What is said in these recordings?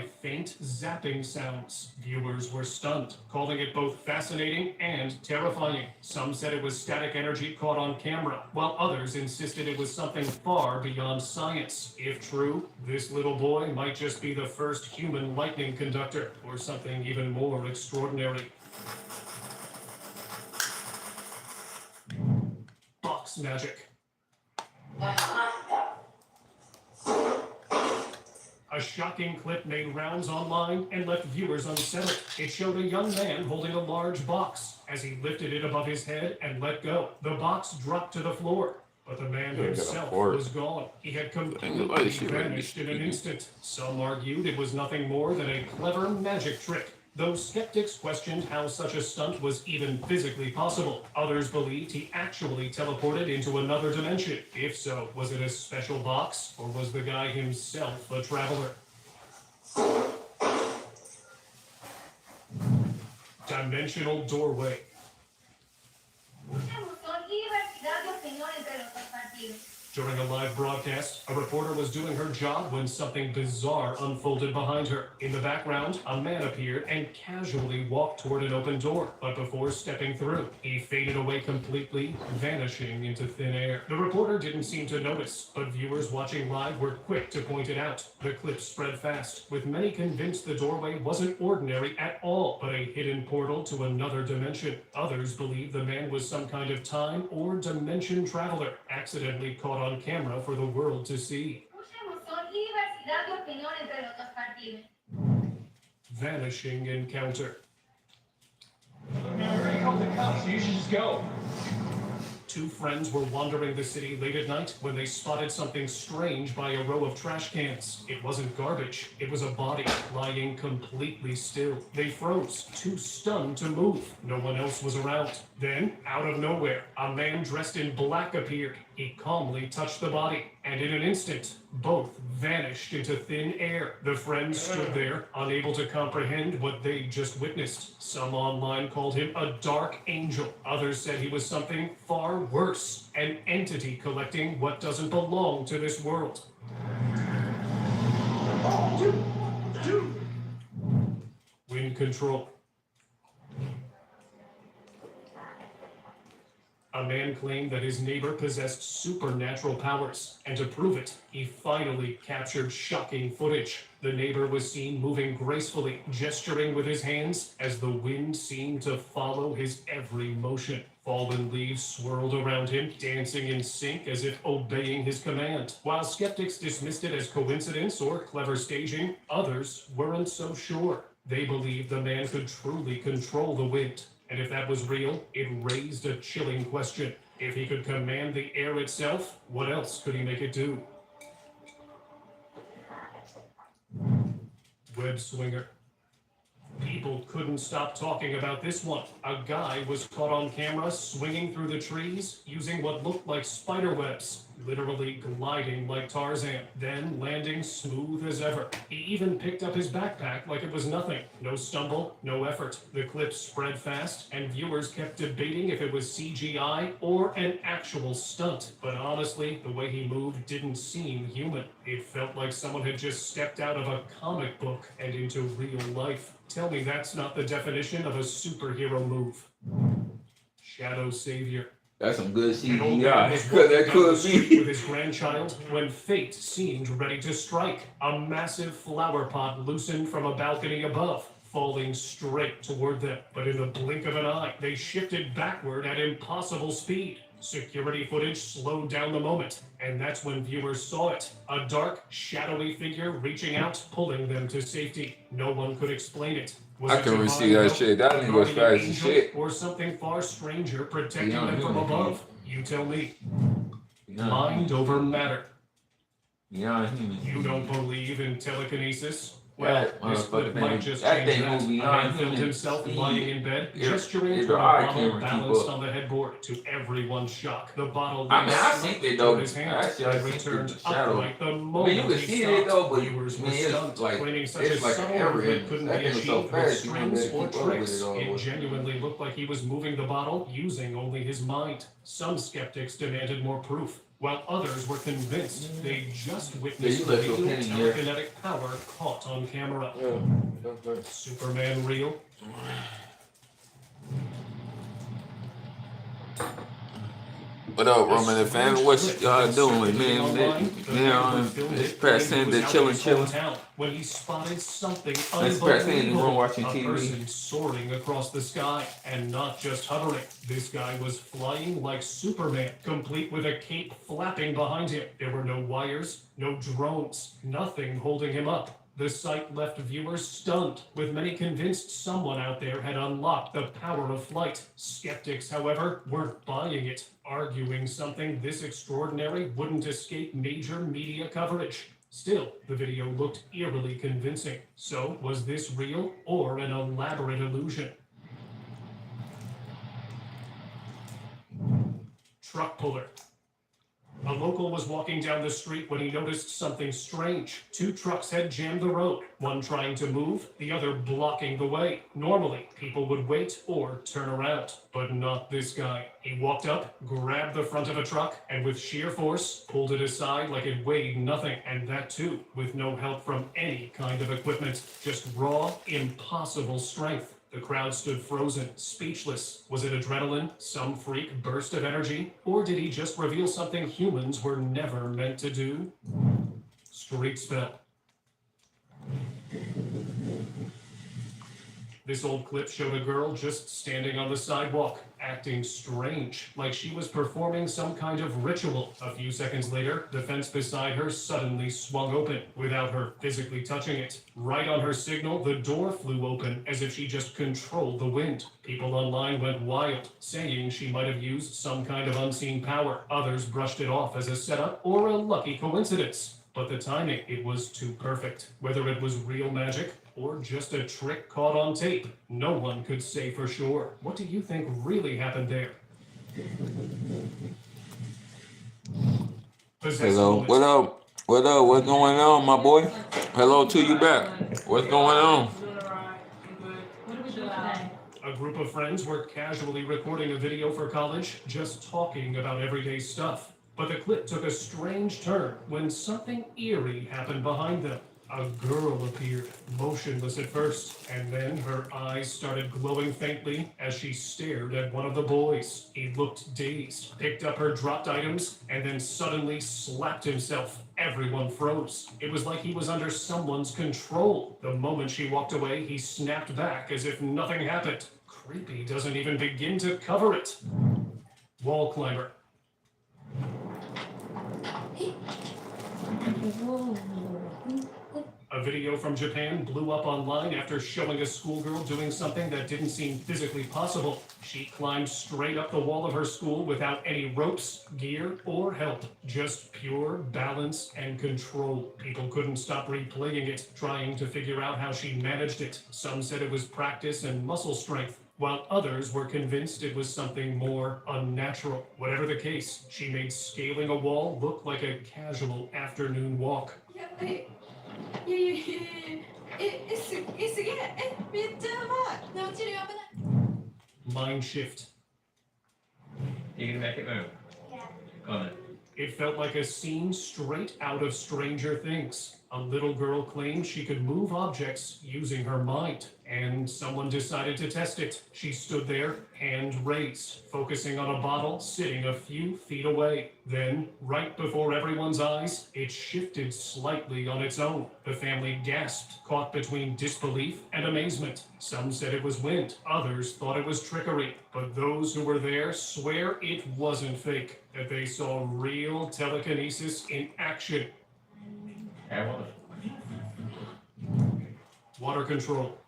by faint zapping sounds. Viewers were stunned, calling it both fascinating and terrifying. Some said it was static energy caught on camera, while others insisted it was something far beyond science. If true, this little boy might just be the first human lightning conductor, or something even more extraordinary. Box magic. A shocking clip made rounds online and left viewers unsettled. It showed a young man holding a large box. As he lifted it above his head and let go, the box dropped to the floor. But the man himself was gone. He had completely vanished in an instant. Some argued it was nothing more than a clever magic trick. Those skeptics questioned how such a stunt was even physically possible. Others believed he actually teleported into another dimension. If so, was it a special box, or was the guy himself a traveler? Dimensional doorway. During a live broadcast, a reporter was doing her job when something bizarre unfolded behind her. In the background, a man appeared and casually walked toward an open door. But before stepping through, he faded away completely, vanishing into thin air. The reporter didn't seem to notice, but viewers watching live were quick to point it out. The clip spread fast, with many convinced the doorway wasn't ordinary at all, but a hidden portal to another dimension. Others believed the man was some kind of time or dimension traveler, accidentally caught on camera for the world to see. Vanishing encounter. We already called the cops, so you should just go. Two friends were wandering the city late at night when they spotted something strange by a row of trash cans. It wasn't garbage. It was a body lying completely still. They froze, too stunned to move. No one else was around. Then, out of nowhere, a man dressed in black appeared. He calmly touched the body, and in an instant, both vanished into thin air. The friends stood there, unable to comprehend what they just witnessed. Some online called him a dark angel. Others said he was something far worse, an entity collecting what doesn't belong to this world. Dude. Wind control. A man claimed that his neighbor possessed supernatural powers, and to prove it, he finally captured shocking footage. The neighbor was seen moving gracefully, gesturing with his hands as the wind seemed to follow his every motion. Fallen leaves swirled around him, dancing in sync as if obeying his command. While skeptics dismissed it as coincidence or clever staging, others weren't so sure. They believed the man could truly control the wind. And if that was real, it raised a chilling question. If he could command the air itself, what else could he make it do? Web swinger. People couldn't stop talking about this one. A guy was caught on camera swinging through the trees using what looked like spider webs, literally gliding like Tarzan, then landing smooth as ever. He even picked up his backpack like it was nothing. No stumble, no effort. The clip spread fast, and viewers kept debating if it was CGI or an actual stunt. But honestly, the way he moved didn't seem human. It felt like someone had just stepped out of a comic book and into real life. Tell me that's not the definition of a superhero move. Shadow Savior. That's some good An old man CGI. was Because that walking down the could street be. with his grandchild when fate seemed ready to strike. A massive flower pot loosened from a balcony above, falling straight toward them. But in the blink of an eye, they shifted backward at impossible speed. Security footage slowed down the moment, and that's when viewers saw it. A dark, shadowy figure reaching out, pulling them to safety. No one could explain it. Was I it can divine receive that help, shit. That a nigga was guardian fast as angel, shit. or something far stranger protecting Beyond them from human, above? You tell me. Beyond Mind over matter. human. You don't believe in telekinesis? Well, That this clip motherfucker might thing, just that change thing that. moved A man beyond filmed human himself speed. lying in bed, gesturing If toward the a eye bottle camera keep balanced up. on the headboard. To everyone's shock, the bottle I mean, I slipped seen it from though. his hand Actually, I and seen returned the shadow. upright the I mean, you moment can he see stopped. it though, but Viewers were man, it's stunned, like claiming such a it's like subtle every movement couldn't that be thing was so achieved with fast. You wouldn't be strings able or to keep up with tricks. it all. It genuinely looked like he was moving the bottle using only his mind. Some skeptics demanded more proof. while others were convinced they just Yeah, witnessed you left your real pen in here. telekinetic power caught on camera. Yeah, that's right. Superman real? What up, The Roman and family? strange What clip y'all that doing, circulating man? online, the man who filmed It's it Pat claimed he was Sandy out in chilling, his chilling. hometown when he spotted something That's Pat Sandy in the room unbelievable. watching A TV. person soaring across the sky, and not just hovering. This guy was flying like Superman, complete with a cape flapping behind him. There were no wires, no drones, nothing holding him up. The sight left viewers stunned, with many convinced someone out there had unlocked the power of flight. Skeptics, however, weren't buying it, arguing something this extraordinary wouldn't escape major media coverage. Still, the video looked eerily convincing. So, was this real or an elaborate illusion? Truck puller. A local was walking down the street when he noticed something strange. Two trucks had jammed the road, one trying to move, the other blocking the way. Normally, people would wait or turn around, but not this guy. He walked up, grabbed the front of a truck, and with sheer force, pulled it aside like it weighed nothing, and that too, with no help from any kind of equipment. Just raw, impossible strength. The crowd stood frozen, speechless. Was it adrenaline, some freak burst of energy? Or did he just reveal something humans were never meant to do? Street spell. This old clip showed a girl just standing on the sidewalk, acting strange, like she was performing some kind of ritual. A few seconds later, the fence beside her suddenly swung open, without her physically touching it. Right on her signal, the door flew open, as if she just controlled the wind. People online went wild, saying she might have used some kind of unseen power. Others brushed it off as a setup or a lucky coincidence. But the timing, it was too perfect. Whether it was real magic or just a trick caught on tape, no one could say for sure. What do you think really happened there? Possessed Hello, moment. what up? What up? What's going on, my boy? Hello to you back. What's going on? What do we do today? A group of friends were casually recording a video for college, just talking about everyday stuff. But the clip took a strange turn when something eerie happened behind them. A girl appeared, motionless at first, and then her eyes started glowing faintly as she stared at one of the boys. He looked dazed, picked up her dropped items, and then suddenly slapped himself. Everyone froze. It was like he was under someone's control. The moment she walked away, he snapped back as if nothing happened. Creepy doesn't even begin to cover it. Wall climber. A video from Japan blew up online after showing a schoolgirl doing something that didn't seem physically possible. She climbed straight up the wall of her school without any ropes, gear, or help. Just pure balance and control. People couldn't stop replaying it, trying to figure out how she managed it. Some said it was practice and muscle strength, while others were convinced it was something more unnatural. Whatever the case, she made scaling a wall look like a casual afternoon walk. やっぱりいやいやいやいやすげえめっちゃやばい落ちるよ危ない Mind shift. You can make it move. Yeah. Go on then. It felt like a scene straight out of Stranger Things. A little girl claimed she could move objects using her mind, and someone decided to test it. She stood there, hand raised, focusing on a bottle sitting a few feet away. Then, right before everyone's eyes, it shifted slightly on its own. The family gasped, caught between disbelief and amazement. Some said it was wind, others thought it was trickery. But those who were there swear it wasn't fake, that they saw real telekinesis in action. Okay, what Water control.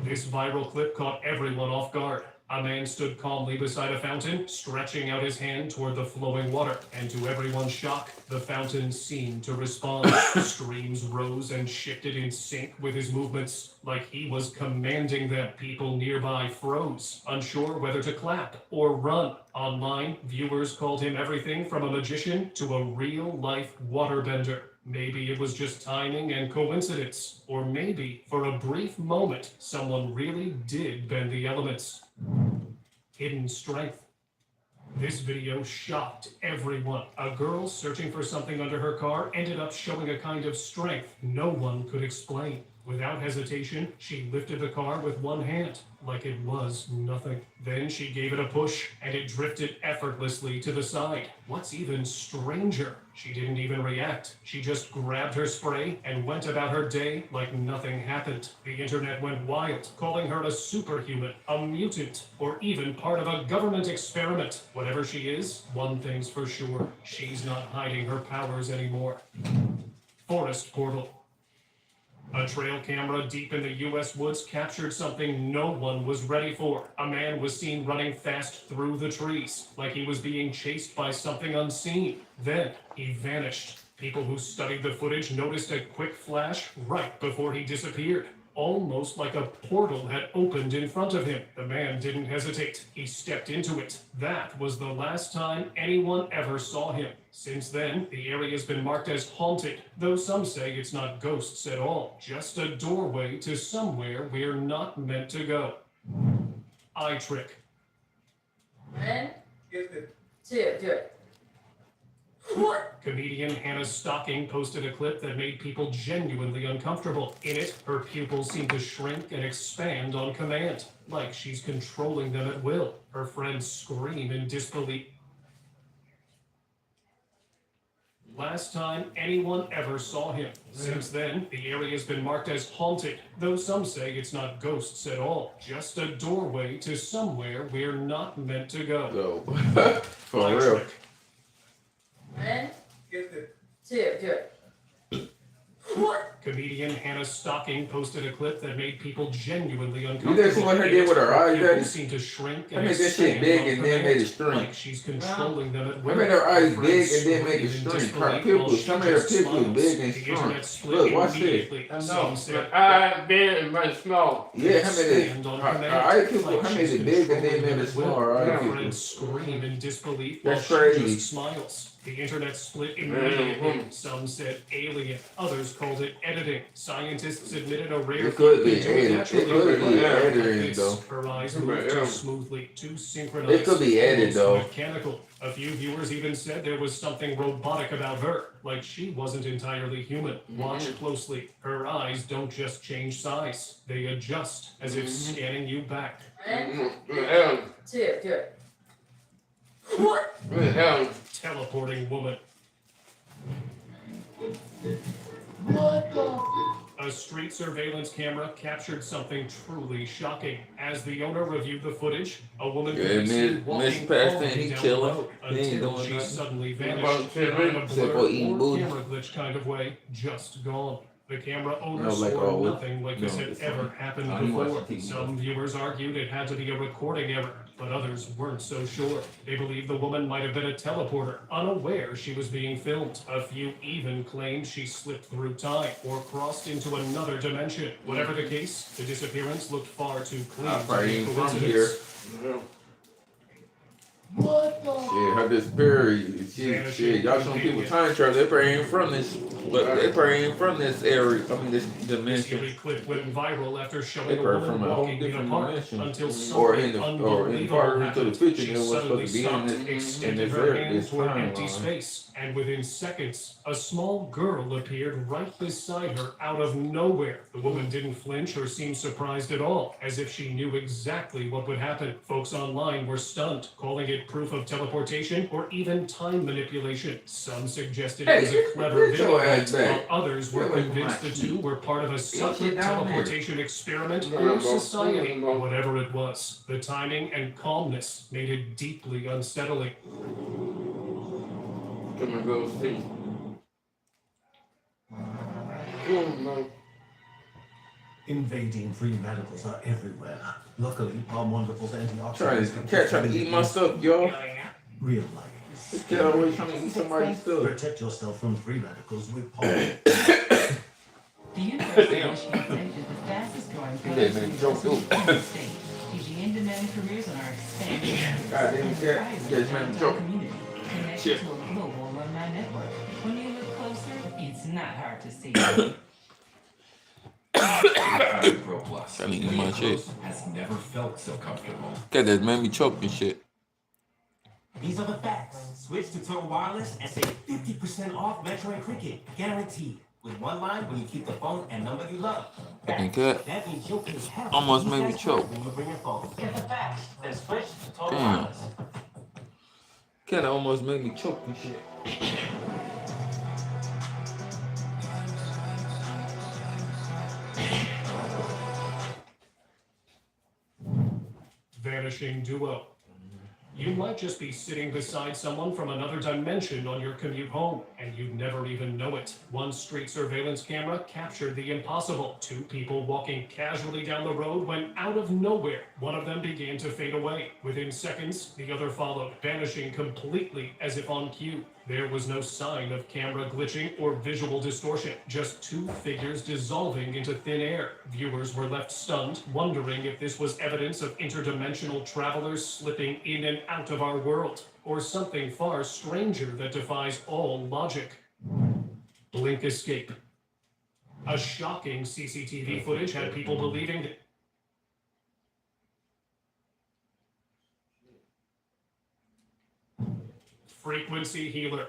This viral clip caught everyone off guard. A man stood calmly beside a fountain, stretching out his hand toward the flowing water, and to everyone's shock, the fountain seemed to respond. Streams rose and shifted in sync with his movements, like he was commanding them. People nearby froze, unsure whether to clap or run. Online, viewers called him everything from a magician to a real-life waterbender. Maybe it was just timing and coincidence, or maybe, for a brief moment, someone really did bend the elements. Hidden strength. This video shocked everyone. A girl searching for something under her car ended up showing a kind of strength no one could explain. Without hesitation, she lifted the car with one hand, like it was nothing. Then she gave it a push, and it drifted effortlessly to the side. What's even stranger, she didn't even react. She just grabbed her spray and went about her day like nothing happened. The internet went wild, calling her a superhuman, a mutant, or even part of a government experiment. Whatever she is, one thing's for sure, she's not hiding her powers anymore. Forest portal. A trail camera deep in the U.S. woods captured something no one was ready for. A man was seen running fast through the trees, like he was being chased by something unseen. Then he vanished. People who studied the footage noticed a quick flash right before he disappeared. Almost like a portal had opened in front of him. The man didn't hesitate. He stepped into it. That was the last time anyone ever saw him. Since then, the area's been marked as haunted, though some say it's not ghosts at all, just a doorway to somewhere we're not meant to go. Eye trick. 1, 2, do it. What? Comedian Hannah Stocking posted a clip that made people genuinely uncomfortable. In it, her pupils seem to shrink and expand on command, like she's controlling them at will. Her friends scream in disbelief. Last time anyone ever saw him. Since then, the area's been marked as haunted, though some say it's not ghosts at all, just a doorway to somewhere we're not meant to go. For Eye real. trick. 1, 2, do it. What? Comedian Hannah Stocking posted a clip that made people genuinely You uncomfortable. didn't see what her did with her eyes, People Daddy? seem to shrink I and made that shit expand big on and then made it command, shrink. like she's controlling them at will. I made her eyes Friends big and then made it scream in shrink. Her disbelief pupils, while some of she her just pupils smiles. big and The shrunk. internet split Look, watch this. immediately. I Some know, said but I big and very small. Yeah, how many expand on her command, eye pupils, like how made she's it big and then controlling made them it at will. small, her eye Her pupils. friends scream in disbelief while That's she crazy. just smiles. The internet split immediately. Some said alien, others called it editing. Scientists admitted a rare It could be feat could editing. naturally It could be like editing, this. though. Her eyes moved too smoothly, too synchronized. It could be edited, almost though. mechanical. A few viewers even said there was something robotic about her, like she wasn't entirely human. Watch closely. Her eyes don't just change size; they adjust as if scanning you back. 1, Hell, 2, do it. What? hell. Teleporting woman. What the? A street surveillance camera captured something truly shocking. As the owner reviewed the footage, a woman could Yeah, be seen Miss walking Pastor, calmly he down chilling. the road He ain't until doing she nothing. suddenly About vanished. to Not in a Except for blur eating or booty. camera glitch kind of way, just gone. The camera owner No, like swore always. nothing like this No, had it's ever fine. happened I watch before. TV. Some viewers argued it had to be a recording error, but others weren't so sure. They believed the woman might have been a teleporter, unaware she was being filmed. A few even claimed she slipped through time or crossed into another dimension. Whatever the case, the disappearance looked far too clean I to probably be ain't from coincidence. here. What the? Yeah, her disparity. Shit, y'all some people time travel. They probably ain't from this, but they probably ain't from this area. I mean, this This dimension. eerie clip went viral after showing They a probably woman from a whole walking in a different park dimension, until or something in the unbelievable farther into the happened. future She than what's suddenly supposed to be stopped, in extended this her area, hand this toward empty timeline. space, and within seconds, a small girl appeared right beside her out of nowhere. The woman didn't flinch or seem surprised at all, as if she knew exactly what would happen. Folks online were stunned, calling it proof of teleportation or even time manipulation. Some suggested it was a clever Get your video, ass while back. others were Get away from convinced my the two were part of a separate down there. teleportation experiment or society. Whatever it was, the timing and calmness made it deeply unsettling. Come and go see. Invading free radicals are everywhere. Luckily, Palm Wonderful's Trying antioxidants to eat my stuff, y'all. realize. This kid always trying to eat somebody's stuff. Protect yourself from free radicals with Palm. The University of Michigan State is the fastest growing That man joke, too. in the state, teaching in-demand careers on our expanding campus God damn, and cat. thriving Yes, man, downtown joke. community, connected Shit. to a global alumni network. When you look closer, it's not hard to see. Pro Plus. I need to eat my shit. Has never felt so comfortable. Cat that made me choke and shit. These These are the facts. Switch to Total Wireless and save 50% off Metro and Cricket. Guaranteed. With one line when you keep the phone and number you love. Fucking cat. That means you'll pay half Almost of made me these choke. when you bring your phone. Get the facts. Then switch to Total Damn. Wireless. Cat almost made me choke and shit. Vanishing duo. You might just be sitting beside someone from another dimension on your commute home, and you'd never even know it. One street surveillance camera captured the impossible. Two people walking casually down the road when out of nowhere, one of them began to fade away. Within seconds, the other followed, vanishing completely as if on cue. There was no sign of camera glitching or visual distortion, just two figures dissolving into thin air. Viewers were left stunned, wondering if this was evidence of interdimensional travelers slipping in and out of our world, or something far stranger that defies all logic. Blink escape. A shocking CCTV footage had people believing that frequency healer.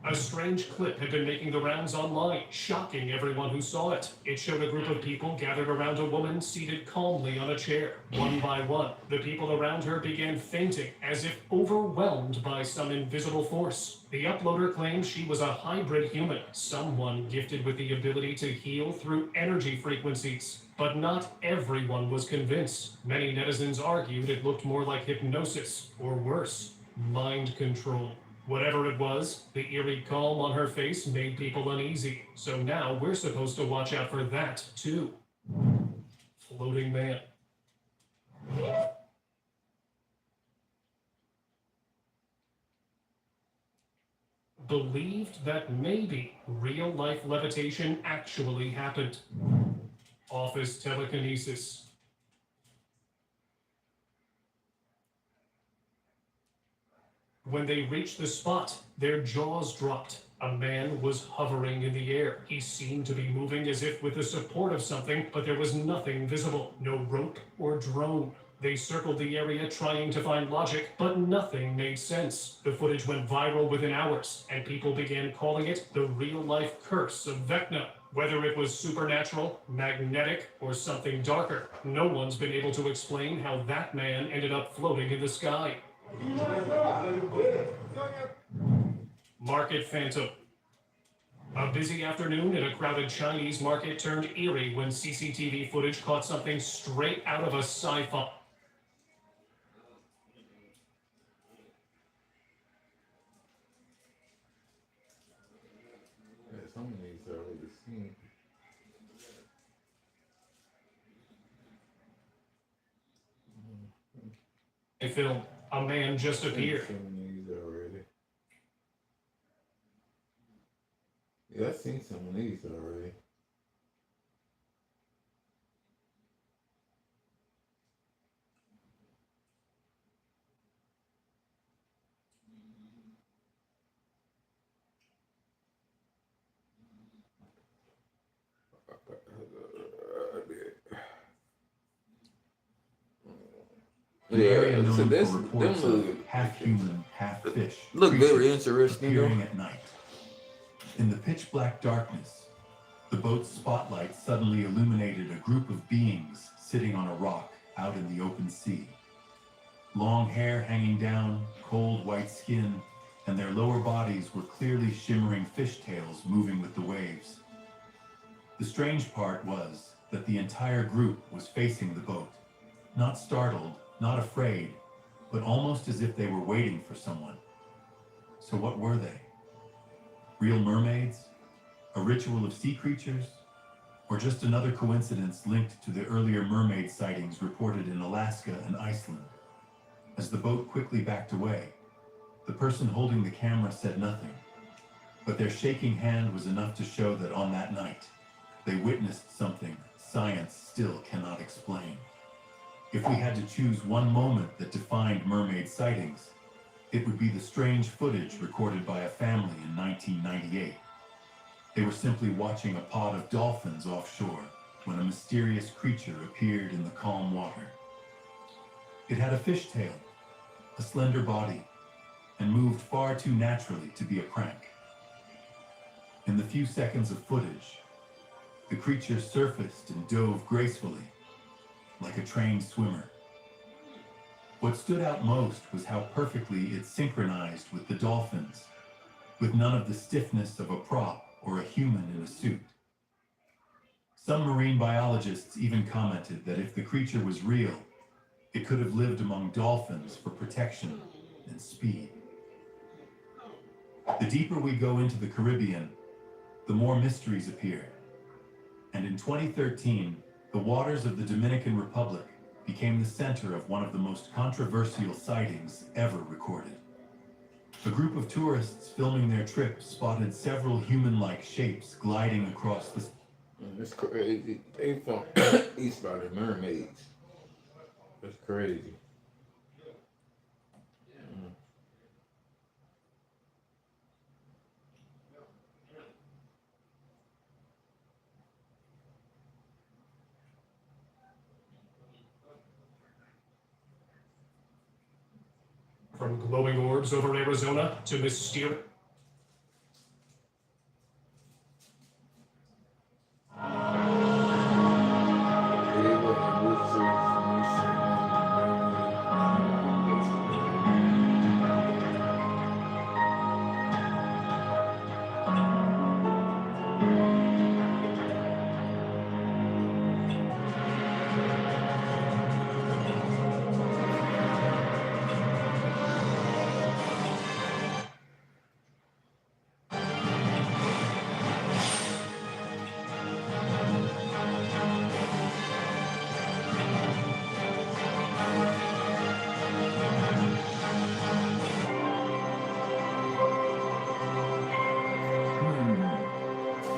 A strange clip had been making the rounds online, shocking everyone who saw it. It showed a group of people gathered around a woman seated calmly on a chair. One by one, the people around her began fainting, as if overwhelmed by some invisible force. The uploader claimed she was a hybrid human, someone gifted with the ability to heal through energy frequencies. But not everyone was convinced. Many netizens argued it looked more like hypnosis, or worse, mind control. Whatever it was, the eerie calm on her face made people uneasy. So now we're supposed to watch out for that, too. Floating man. Believed that maybe real-life levitation actually happened. Office telekinesis. When they reached the spot, their jaws dropped. A man was hovering in the air. He seemed to be moving as if with the support of something, but there was nothing visible. No rope or drone. They circled the area trying to find logic, but nothing made sense. The footage went viral within hours, and people began calling it the real-life curse of Vecna. Whether it was supernatural, magnetic, or something darker, no one's been able to explain how that man ended up floating in the sky. Market Phantom. A busy afternoon in a crowded Chinese market turned eerie when CCTV footage caught something straight out of a sci-fi. Yeah, some of these are already seen. A film. A man just appeared. Some of these already. Yeah, I've seen some of these already. The area known so this, for reports them of half human, half fish look very creatures interesting. appearing at night. In the pitch black darkness, the boat's spotlight suddenly illuminated a group of beings sitting on a rock out in the open sea. Long hair hanging down, cold white skin, and their lower bodies were clearly shimmering fishtails moving with the waves. The strange part was that the entire group was facing the boat, not startled, not afraid, but almost as if they were waiting for someone. So what were they? Real mermaids? A ritual of sea creatures? Or just another coincidence linked to the earlier mermaid sightings reported in Alaska and Iceland? As the boat quickly backed away, the person holding the camera said nothing, but their shaking hand was enough to show that on that night, they witnessed something science still cannot explain. If we had to choose one moment that defined mermaid sightings, it would be the strange footage recorded by a family in 1998. They were simply watching a pod of dolphins offshore when a mysterious creature appeared in the calm water. It had a fishtail, a slender body, and moved far too naturally to be a prank. In the few seconds of footage, the creature surfaced and dove gracefully, like a trained swimmer. What stood out most was how perfectly it synchronized with the dolphins, with none of the stiffness of a prop or a human in a suit. Some marine biologists even commented that if the creature was real, it could have lived among dolphins for protection and speed. The deeper we go into the Caribbean, the more mysteries appear. And in 2013, the waters of the Dominican Republic became the center of one of the most controversial sightings ever recorded. A group of tourists filming their trip spotted several human-like shapes gliding across the... It's crazy. They from East by the mermaids. That's crazy. From glowing orbs over Arizona to mysterious.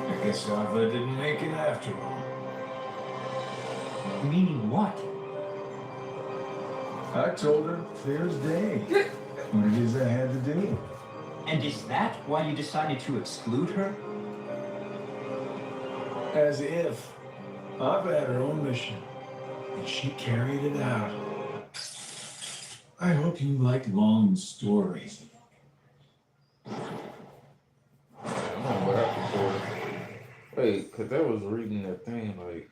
I guess Ava didn't make it after all. Meaning what? I told her clear as day what it is I had to do. And is that why you decided to exclude her? As if Ava had her own mission, and she carried it out. I hope you like long stories. I don't know what happened for her. Wait, cause I was reading that thing like.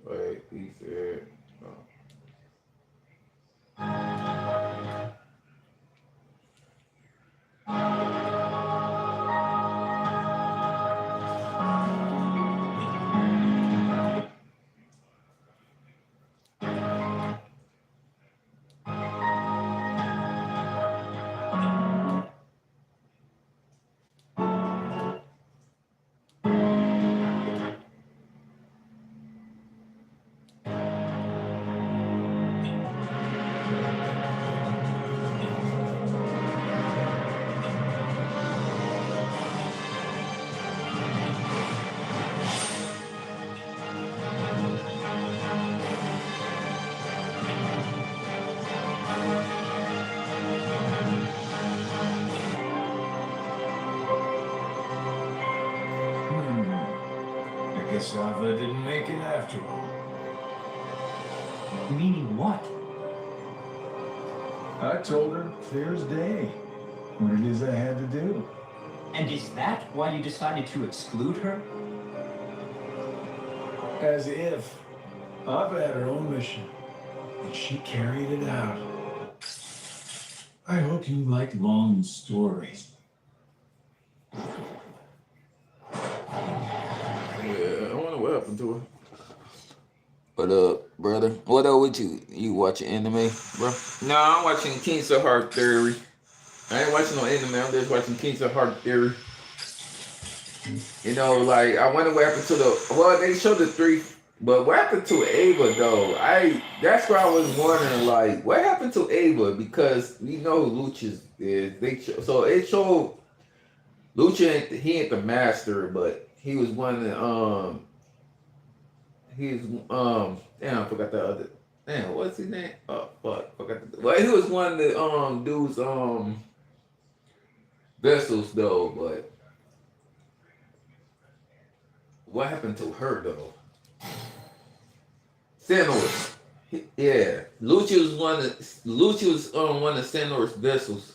Wait, he said. I guess Ava didn't make it after all. Meaning what? I told her clear as day what it is I had to do. And is that why you decided to exclude her? As if Ava had her own mission, and she carried it out. I hope you like long stories. Yeah, I wonder what happened to her. What up, brother? What up with you? You watching anime, bro? No, I'm watching King's of Heart Theory. I ain't watching no anime. I'm just watching King's of Heart Theory. You know, like I wonder what happened to the. Well, they showed the three, but what happened to Ava though? That's where I was wondering, like, what happened to Ava? Because we know who Lucius is. So it showed Lucha he ain't the master, but he was one of the he's damn I forgot the other damn what's his name? Oh fuck, forgot the, well he was one of the dudes vessels though, but what happened to her though? Senor's. Yeah. Lucha was one of Senor's vessels.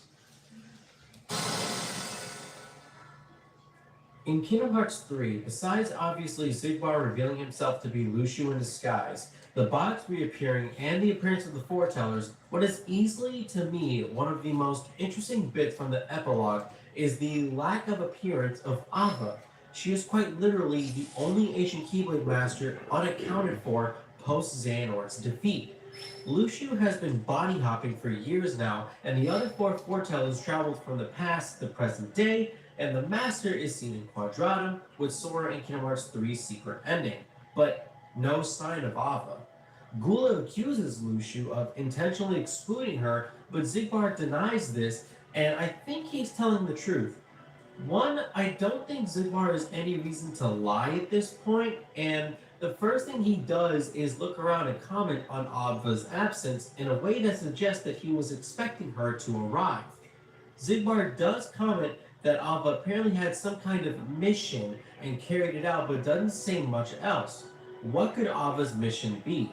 In Kingdom Hearts 3, besides obviously Xigbar revealing himself to be Lucio in disguise, the box reappearing, and the appearance of the foretellers, what is easily to me one of the most interesting bits from the epilogue is the lack of appearance of Ava. She is quite literally the only ancient Keyblade Master unaccounted for post Xehanort's defeat. Lucio has been body hopping for years now, and the other four foretellers traveled from the past to the present day, and the Master is seen in Quadratum with Sora and Kingdom Hearts 3's secret ending, but no sign of Ava. Gula accuses Lucio of intentionally excluding her, but Xigbar denies this, and I think he's telling the truth. One, I don't think Xigbar has any reason to lie at this point, and the first thing he does is look around and comment on Ava's absence in a way that suggests that he was expecting her to arrive. Xigbar does comment that Ava apparently had some kind of mission and carried it out, but doesn't say much else. What could Ava's mission be?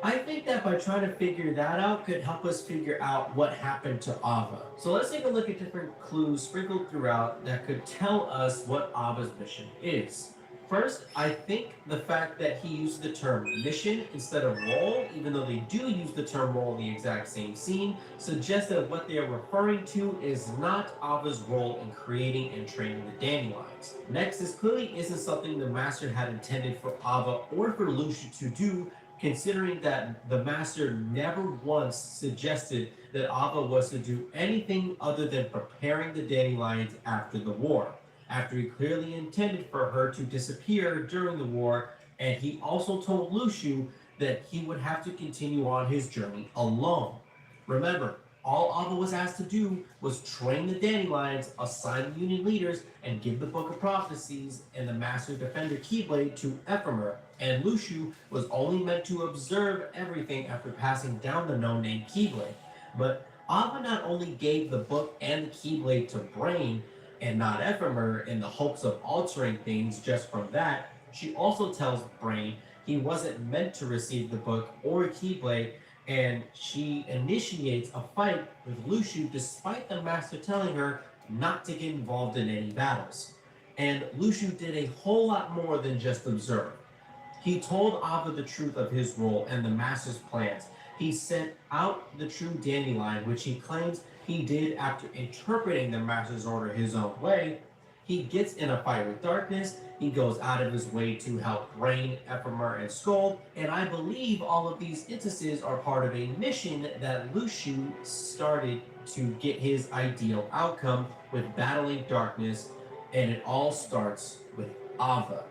I think that by trying to figure that out could help us figure out what happened to Ava. So let's take a look at different clues sprinkled throughout that could tell us what Ava's mission is. First, I think the fact that he used the term mission instead of role, even though they do use the term role in the exact same scene, suggests that what they are referring to is not Ava's role in creating and training the dandelions. Next, this clearly isn't something the Master had intended for Ava or for Lucia to do, considering that the Master never once suggested that Ava was to do anything other than preparing the dandelions after the war, after he clearly intended for her to disappear during the war, and he also told Lucio that he would have to continue on his journey alone. Remember, all Ava was asked to do was train the dandelions, assign the Union leaders, and give the Book of Prophecies and the Master Defender Keyblade to Ephemer, and Lucio was only meant to observe everything after passing down the no-name Keyblade. But Ava not only gave the book and the Keyblade to Brain, and not Ephemer, in the hopes of altering things just from that, she also tells Brain he wasn't meant to receive the book or Keyblade, and she initiates a fight with Lucio despite the Master telling her not to get involved in any battles. And Lucio did a whole lot more than just observe. He told Ava the truth of his role and the Master's plans. He sent out the true dandelion, which he claims he did after interpreting the Master's order his own way. He gets in a fight with darkness. He goes out of his way to help Brain, Ephemer, and Skull. And I believe all of these instances are part of a mission that Lucio started to get his ideal outcome with battling darkness. And it all starts with Ava.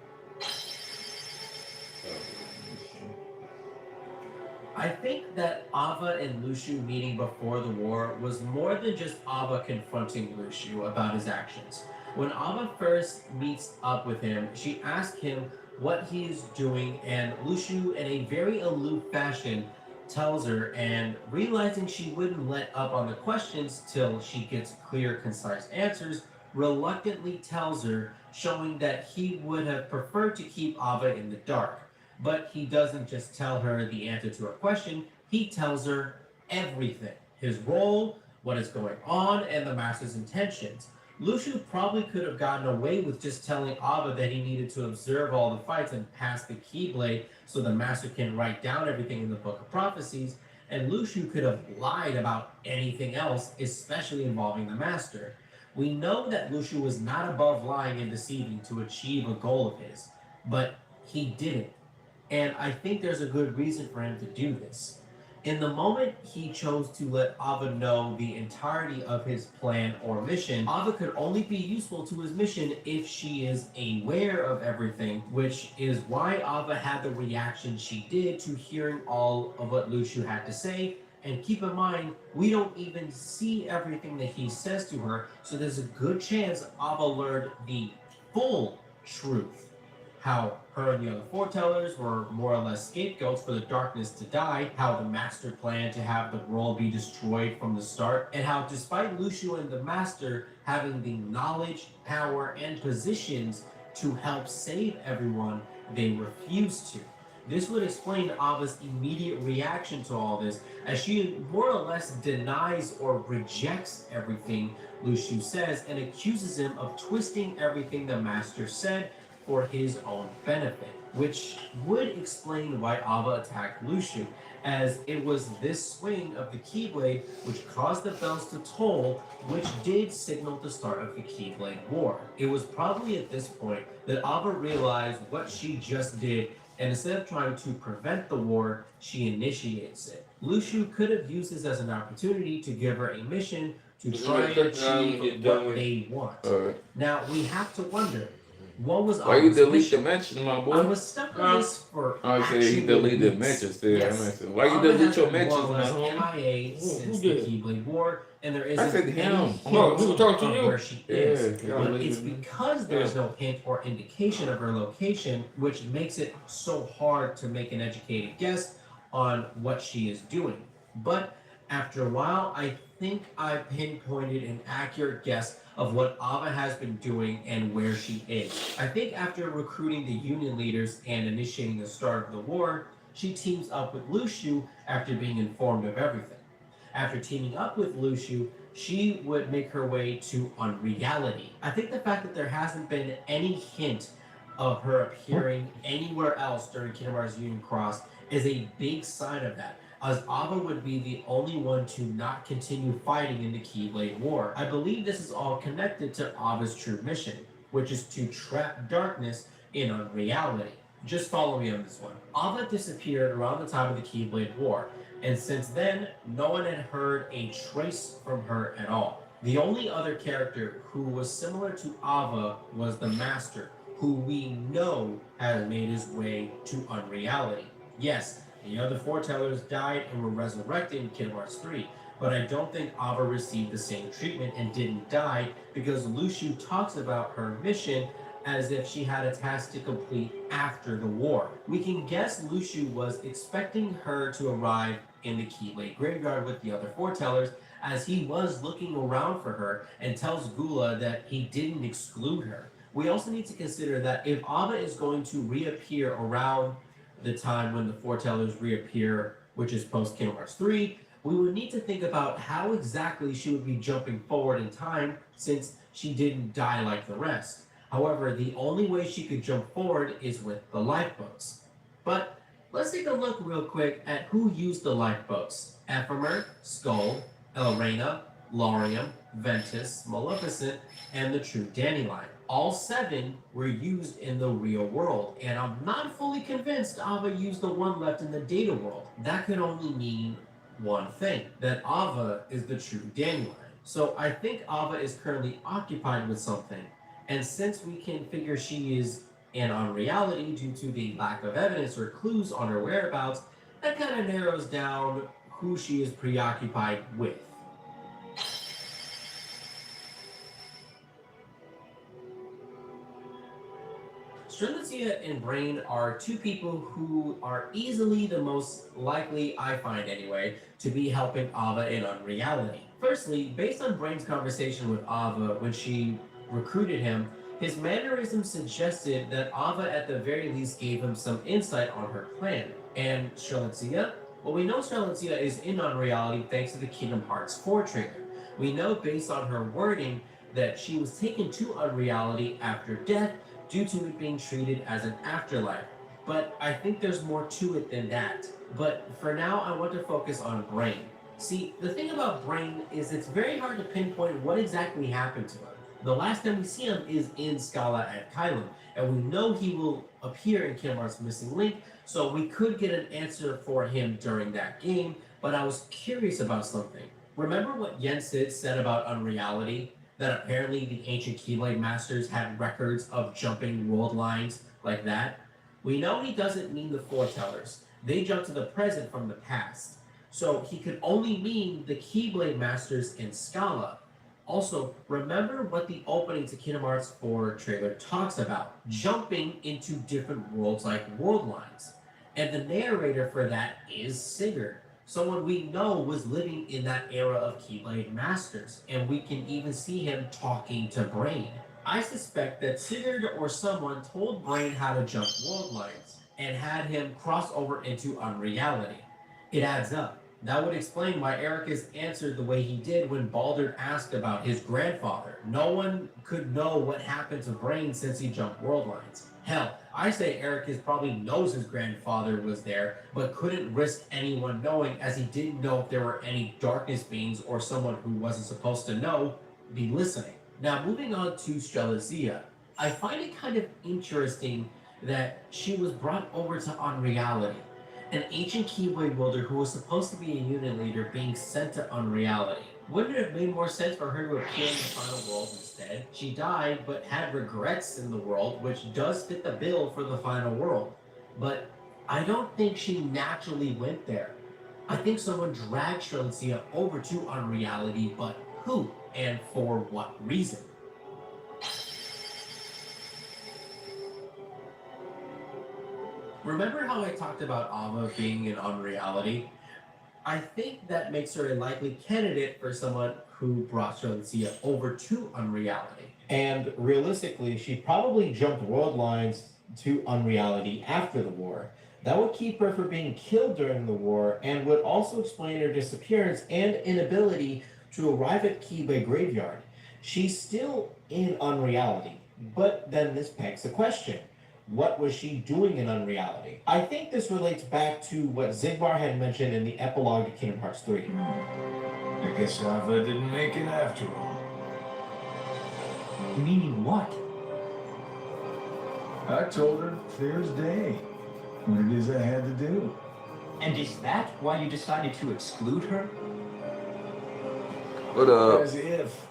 I think that Ava and Lucio meeting before the war was more than just Ava confronting Lucio about his actions. When Ava first meets up with him, she asks him what he is doing, and Lucio, in a very aloof fashion, tells her, and realizing she wouldn't let up on the questions till she gets clear, concise answers, reluctantly tells her, showing that he would have preferred to keep Ava in the dark. But he doesn't just tell her the answer to her question, he tells her everything. His role, what is going on, and the Master's intentions. Lucio probably could have gotten away with just telling Ava that he needed to observe all the fights and pass the Keyblade so the Master can write down everything in the Book of Prophecies, and Lucio could have lied about anything else, especially involving the Master. We know that Lucio was not above lying and deceiving to achieve a goal of his, but he didn't. And I think there's a good reason for him to do this. In the moment he chose to let Ava know the entirety of his plan or mission, Ava could only be useful to his mission if she is aware of everything, which is why Ava had the reaction she did to hearing all of what Lucio had to say, And keep in mind, we don't even see everything that he says to her, so there's a good chance Ava learned the full truth. How her and the other foretellers were more or less scapegoats for the darkness to die, how the master planned to have the world be destroyed from the start, and how despite Lucio and the master having the knowledge, power, and positions to help save everyone, they refused to. This would explain Ava's immediate reaction to all this, as she more or less denies or rejects everything Lucio says and accuses him of twisting everything the master said for his own benefit, which would explain why Ava attacked Lucio, as it was this swing of the Keyblade which caused the bells to toll, which did signal the start of the Keyblade War. It was probably at this point that Ava realized what she just did, and instead of trying to prevent the war, she initiates it. Lucio could have used this as an opportunity to give her a mission to try and achieve what they want. Now, we have to wonder, what was Why you Ava's delete mission? the mentions, my boy? I was stuck on this for I said he actually deleted the weeks. mentions there. Yes. Why you Ava delete has your been mentions, more or less man? MIA Who since the did? Keyblade War, and there I isn't said any him. hint No, he was talking to of you. where she is. Yeah, But yeah. it's because there's no hint or indication of her location, which makes it so hard to make an educated guess on what she is doing. But after a while, I think I pinpointed an accurate guess of what Ava has been doing and where she is. I think after recruiting the Union leaders and initiating the start of the war, she teams up with Lucio after being informed of everything. After teaming up with Lucio, she would make her way to Unreality. I think the fact that there hasn't been any hint of her appearing anywhere else during Kingdom Hearts Union Cross is a big sign of that, as Ava would be the only one to not continue fighting in the Keyblade War. I believe this is all connected to Ava's true mission, which is to trap darkness in Unreality. Just follow me on this one. Ava disappeared around the time of the Keyblade War, and since then, no one had heard a trace from her at all. The only other character who was similar to Ava was the Master, who we know has made his way to Unreality. Yes, the other foretellers died and were resurrected in Kingdom Hearts 3, but I don't think Ava received the same treatment and didn't die, because Lucio talks about her mission as if she had a task to complete after the war. We can guess Lucio was expecting her to arrive in the Keyblade graveyard with the other foretellers, as he was looking around for her and tells Gula that he didn't exclude her. We also need to consider that if Ava is going to reappear around the time when the foretellers reappear, which is post Kingdom Hearts 3, we would need to think about how exactly she would be jumping forward in time, since she didn't die like the rest. However, the only way she could jump forward is with the lifeboats. But let's take a look real quick at who used the lifeboats. Ephemer, Skull, Elrena, Laurium, Ventus, Maleficent, and the True Dandelion. All 7 were used in the real world, and I'm not fully convinced Ava used the one left in the data world. That could only mean one thing, that Ava is the True Dandelion. So I think Ava is currently occupied with something, and since we can figure she is in Unreality due to the lack of evidence or clues on her whereabouts, that kind of narrows down who she is preoccupied with. Strelitzia and Brain are 2 people who are easily the most likely, I find anyway, to be helping Ava in Unreality. Firstly, based on Brain's conversation with Ava when she recruited him, his mannerisms suggested that Ava at the very least gave him some insight on her plan. And Strelitzia? Well, we know Strelitzia is in Unreality thanks to the Kingdom Hearts 4 trailer. We know based on her wording that she was taken to Unreality after death due to it being treated as an afterlife. But I think there's more to it than that. But for now, I want to focus on Brain. See, the thing about Brain is it's very hard to pinpoint what exactly happened to him. The last time we see him is in Scala at Kylam, and we know he will appear in Kingdom Hearts Missing Link, so we could get an answer for him during that game, but I was curious about something. Remember what Yensid said about Unreality? That apparently the ancient Keyblade Masters had records of jumping world lines like that? We know he doesn't mean the foretellers. They jump to the present from the past. so he could only mean the Keyblade Masters in Scala. Also, remember what the opening to Kingdom Hearts 4 trailer talks about, jumping into different worlds like world lines. And the narrator for that is Sigurd, someone we know was living in that era of Keyblade Masters, and we can even see him talking to Brain. I suspect that Sigurd or someone told Brain how to jump world lines and had him cross over into unreality. It adds up. That would explain why Ericus answered the way he did when Baldur asked about his grandfather. No one could know what happened to Brain since he jumped world lines. Hell, I say Ericus probably knows his grandfather was there, but couldn't risk anyone knowing as he didn't know if there were any darkness beings or someone who wasn't supposed to know be listening. Now, moving on to Strelitzia, I find it kind of interesting that she was brought over to Unreality, an ancient Keyblade wielder who was supposed to be a unit leader being sent to Unreality. Wouldn't it have made more sense for her to appear in the final world instead? She died, but had regrets in the world, which does fit the bill for the final world. But I don't think she naturally went there. I think someone dragged Strelitzia over to Unreality, but who and for what reason? Remember how I talked about Ava being in Unreality? I think that makes her a likely candidate for someone who brought Strelitzia over to Unreality. And realistically, she probably jumped world lines to Unreality after the war. That would keep her from being killed during the war and would also explain her disappearance and inability to arrive at Keyblade Graveyard. She's still in Unreality, but then this begs the question. What was she doing in Unreality? I think this relates back to what Zigbar had mentioned in the epilogue to Kingdom Hearts 3. I guess Ava didn't make it after all. Meaning what? I told her clear as day what it is I had to do. And is that why you decided to exclude her? What up? As if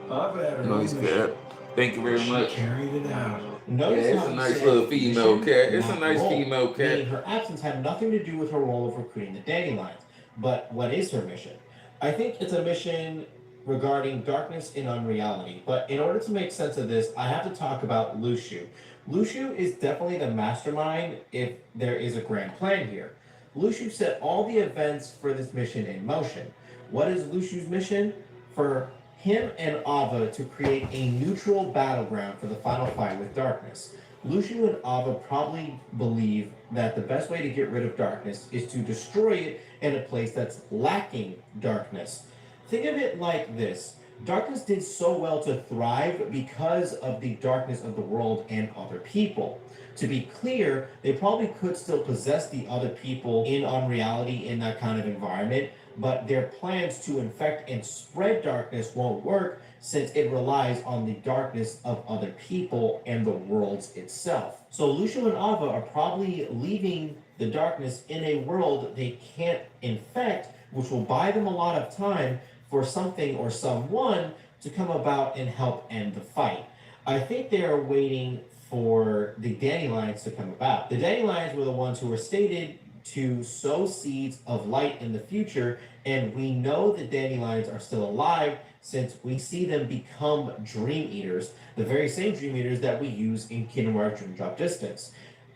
Ava had her Nice own cat. mission. Thank you very She much. carried it out. Notice Yeah, it's how a he nice said little female mission, cat. It's a not nice role, female cat. meaning her absence had nothing to do with her role of recruiting the Dandelions. But what is her mission? I think it's a mission regarding darkness in Unreality. But in order to make sense of this, I have to talk about Luciu. Luciu is definitely the mastermind if there is a grand plan here. Luciu set all the events for this mission in motion. What is Luciu's mission? For him and Ava to create a neutral battleground for the final fight with darkness. Luciu and Ava probably believe that the best way to get rid of darkness is to destroy it in a place that's lacking darkness. Think of it like this. Darkness did so well to thrive because of the darkness of the world and other people. To be clear, they probably could still possess the other people in Unreality in that kind of environment, but their plans to infect and spread darkness won't work since it relies on the darkness of other people and the worlds itself. So Luciu and Ava are probably leaving the darkness in a world they can't infect, which will buy them a lot of time for something or someone to come about and help end the fight. I think they are waiting for the Dandelions to come about. The Dandelions were the ones who were stated to sow seeds of light in the future, and we know the Dandelions are still alive since we see them become Dream Eaters, the very same Dream Eaters that we use in Kingdom Hearts Dream Drop Distance.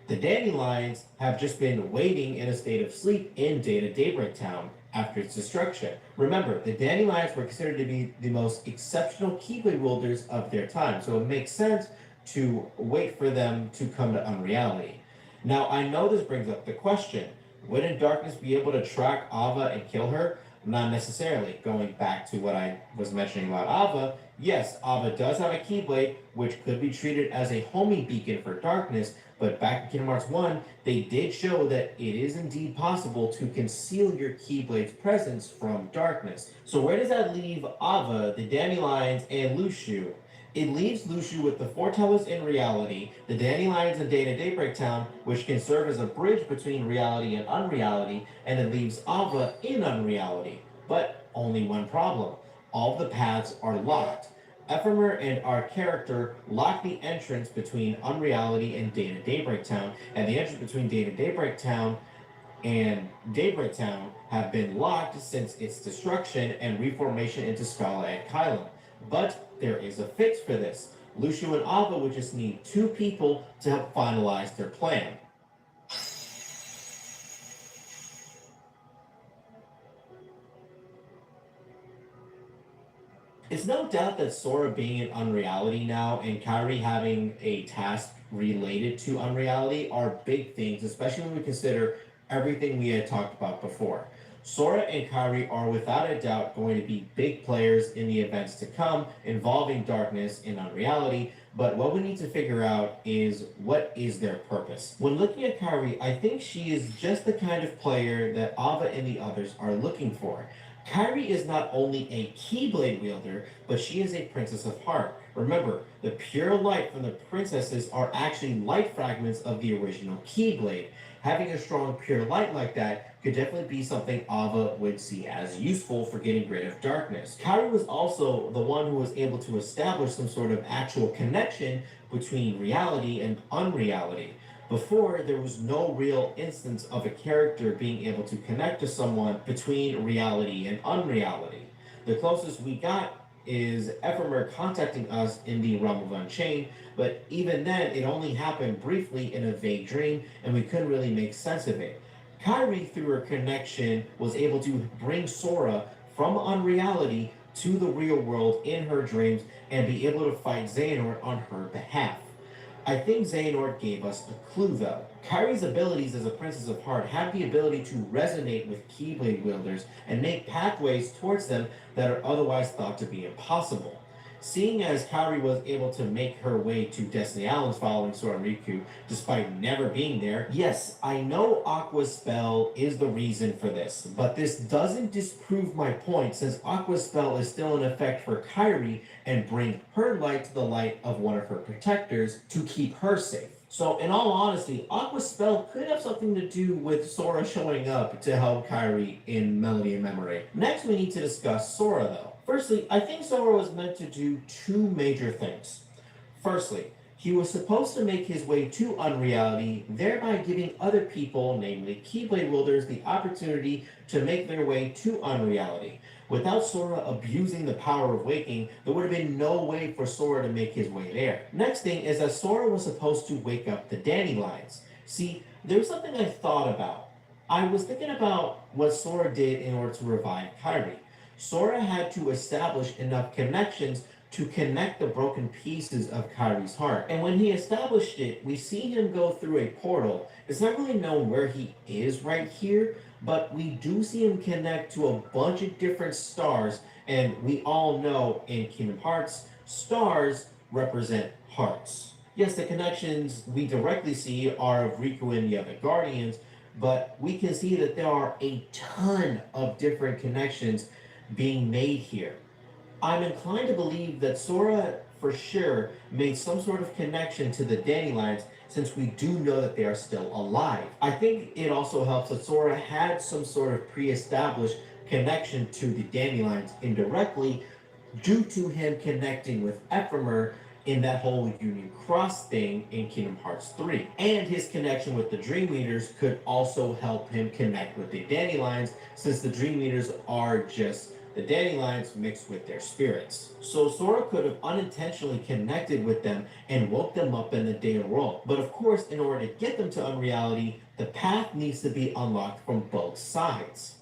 The Dandelions have just been waiting in a state of sleep in Data Daybreak Town after its destruction. Remember, the Dandelions were considered to be the most exceptional Keyblade wielders of their time, so it makes sense to wait for them to come to Unreality. Now, I know this brings up the question, wouldn't Darkness be able to track Ava and kill her? Not necessarily. Going back to what I was mentioning about Ava, yes, Ava does have a Keyblade, which could be treated as a homing beacon for Darkness, but back in Kingdom Hearts 1, they did show that it is indeed possible to conceal your Keyblade's presence from Darkness. So where does that leave Ava, the Dandelions, and Luciu? It leaves Luciu with the Foretellers in Reality, the Dandelions in Data Daybreak Town, which can serve as a bridge between reality and unreality, and it leaves Ava in Unreality. But only one problem. All the paths are locked. Ephemer and our character lock the entrance between Unreality and Data Daybreak Town, and the entrance between Data Daybreak Town and Daybreak Town have been locked since its destruction and reformation into Scala and Kylum. But there is a fix for this. Lucio and Ava would just need 2 people to help finalize their plan. It's no doubt that Sora being in Unreality now and Kairi having a task related to Unreality are big things, especially when we consider everything we had talked about before. Sora and Kairi are without a doubt going to be big players in the events to come involving darkness and Unreality, but what we need to figure out is what is their purpose. When looking at Kairi, I think she is just the kind of player that Ava and the others are looking for. Kairi is not only a Keyblade wielder, but she is a Princess of Heart. Remember, the pure light from the princesses are actually light fragments of the original Keyblade. Having a strong pure light like that could definitely be something Ava would see as useful for getting rid of darkness. Kairi was also the one who was able to establish some sort of actual connection between reality and unreality. Before, there was no real instance of a character being able to connect to someone between reality and unreality. The closest we got is Ephemer contacting us in the realm of Unchained, but even then, it only happened briefly in a vague dream, and we couldn't really make sense of it. Kairi, through her connection, was able to bring Sora from unreality to the real world in her dreams and be able to fight Xehanort on her behalf. I think Xehanort gave us a clue though. Kairi's abilities as a Princess of Heart have the ability to resonate with Keyblade wielders and make pathways towards them that are otherwise thought to be impossible. Seeing as Kairi was able to make her way to Destiny Islands following Sora and Riku, despite never being there, yes, I know Aqua's spell is the reason for this, but this doesn't disprove my point since Aqua's spell is still in effect for Kairi and bring her light to the light of one of her protectors to keep her safe. So in all honesty, Aqua's spell could have something to do with Sora showing up to help Kairi in Melody and Memory. Next we need to discuss Sora though. Firstly, I think Sora was meant to do 2 major things. Firstly, he was supposed to make his way to Unreality, thereby giving other people, namely Keyblade wielders, the opportunity to make their way to Unreality. Without Sora abusing the power of waking, there would have been no way for Sora to make his way there. Next thing is that Sora was supposed to wake up the Dandelions. See, there's something I thought about. I was thinking about what Sora did in order to revive Kairi. Sora had to establish enough connections to connect the broken pieces of Kairi's heart. And when he established it, we see him go through a portal. It's not really known where he is right here, but we do see him connect to a bunch of different stars, and we all know in Kingdom Hearts, stars represent hearts. Yes, the connections we directly see are of Riku and the other Guardians, but we can see that there are a ton of different connections being made here. I'm inclined to believe that Sora for sure made some sort of connection to the Dandelions since we do know that they are still alive. I think it also helps that Sora had some sort of pre-established connection to the Dandelions indirectly due to him connecting with Ephemer in that whole Union Cross thing in Kingdom Hearts 3. And his connection with the Dream Eaters could also help him connect with the Dandelions since the Dream Eaters are just the Dandelions mixed with their spirits. So Sora could have unintentionally connected with them and woke them up in the data world. But of course, in order to get them to Unreality, the path needs to be unlocked from both sides.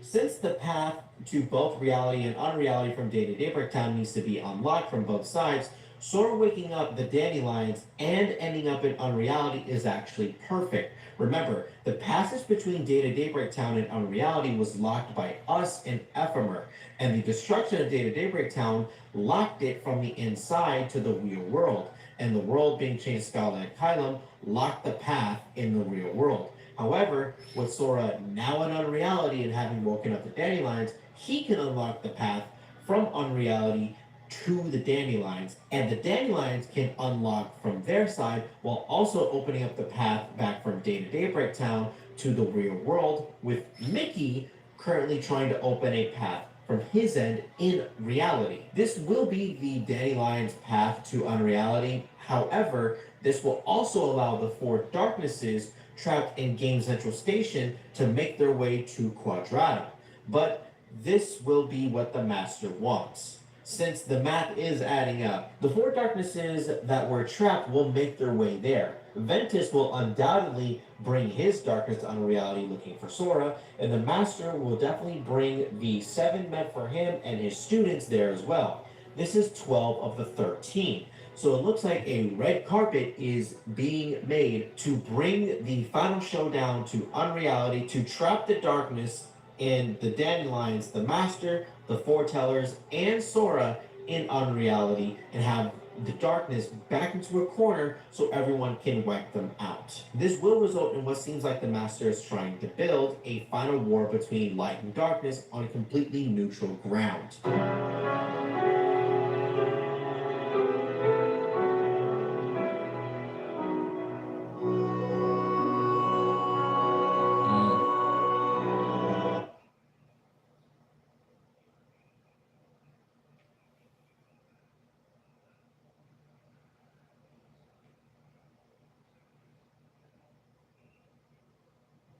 Since the path to both reality and unreality from Day to Daybreak Town needs to be unlocked from both sides, Sora waking up the Dandelions and ending up in Unreality is actually perfect. Remember, the passage between Day to Daybreak Town and Unreality was locked by us and Ephemer, and the destruction of Day to Daybreak Town locked it from the inside to the real world, and the world being changed to Scala and Kylum locked the path in the real world. However, with Sora now in Unreality and having woken up the Dandelions, he can unlock the path from Unreality to the Dandelions, and the Dandelions can unlock from their side while also opening up the path back from Day to Daybreak Town to the real world, with Mickey currently trying to open a path from his end in reality. This will be the Dandelion's path to unreality. However, this will also allow the four darknesses trapped in Game Central Station to make their way to Quadrata. But this will be what the Master wants. Since the math is adding up, the four darknesses that were trapped will make their way there. Ventus will undoubtedly bring his darkness to unreality looking for Sora, and the Master will definitely bring the 7 meant for him and his students there as well. This is 12 of the 13. So it looks like a red carpet is being made to bring the final showdown to unreality, to trap the darkness in the Dandelions, the Master, the Foretellers, and Sora in unreality, and have the darkness back into a corner so everyone can wipe them out. This will result in what seems like the Master is trying to build a final war between light and darkness on completely neutral ground.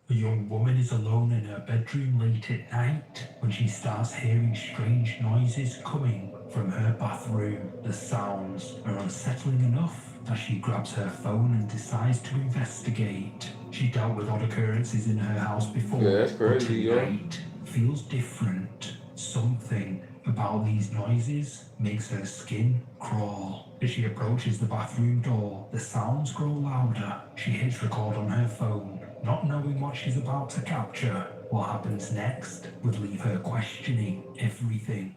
A young woman is alone in her bedroom late at night when she starts hearing strange noises coming from her bathroom. The sounds are unsettling enough that she grabs her phone and decides to investigate. She dealt with odd occurrences in her house before, Yeah, that's but crazy, yo. tonight feels different. Something about these noises makes her skin crawl. As she approaches the bathroom door, the sounds grow louder. She hits record on her phone, not knowing what she's about to capture. What happens next would leave her questioning everything.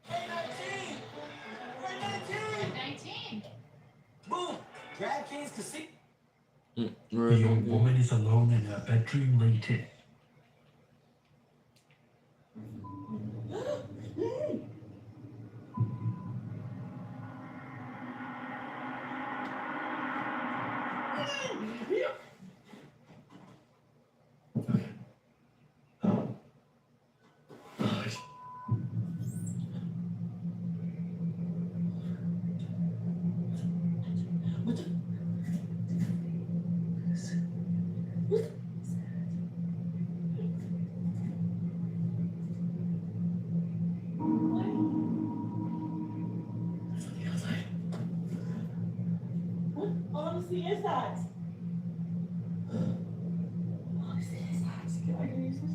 Hey, 19! Hey, 19! 19. Boom! Grab King's Casino. A young woman is alone in her bedroom late at What honestly is that? Honestly is that? Can I use it?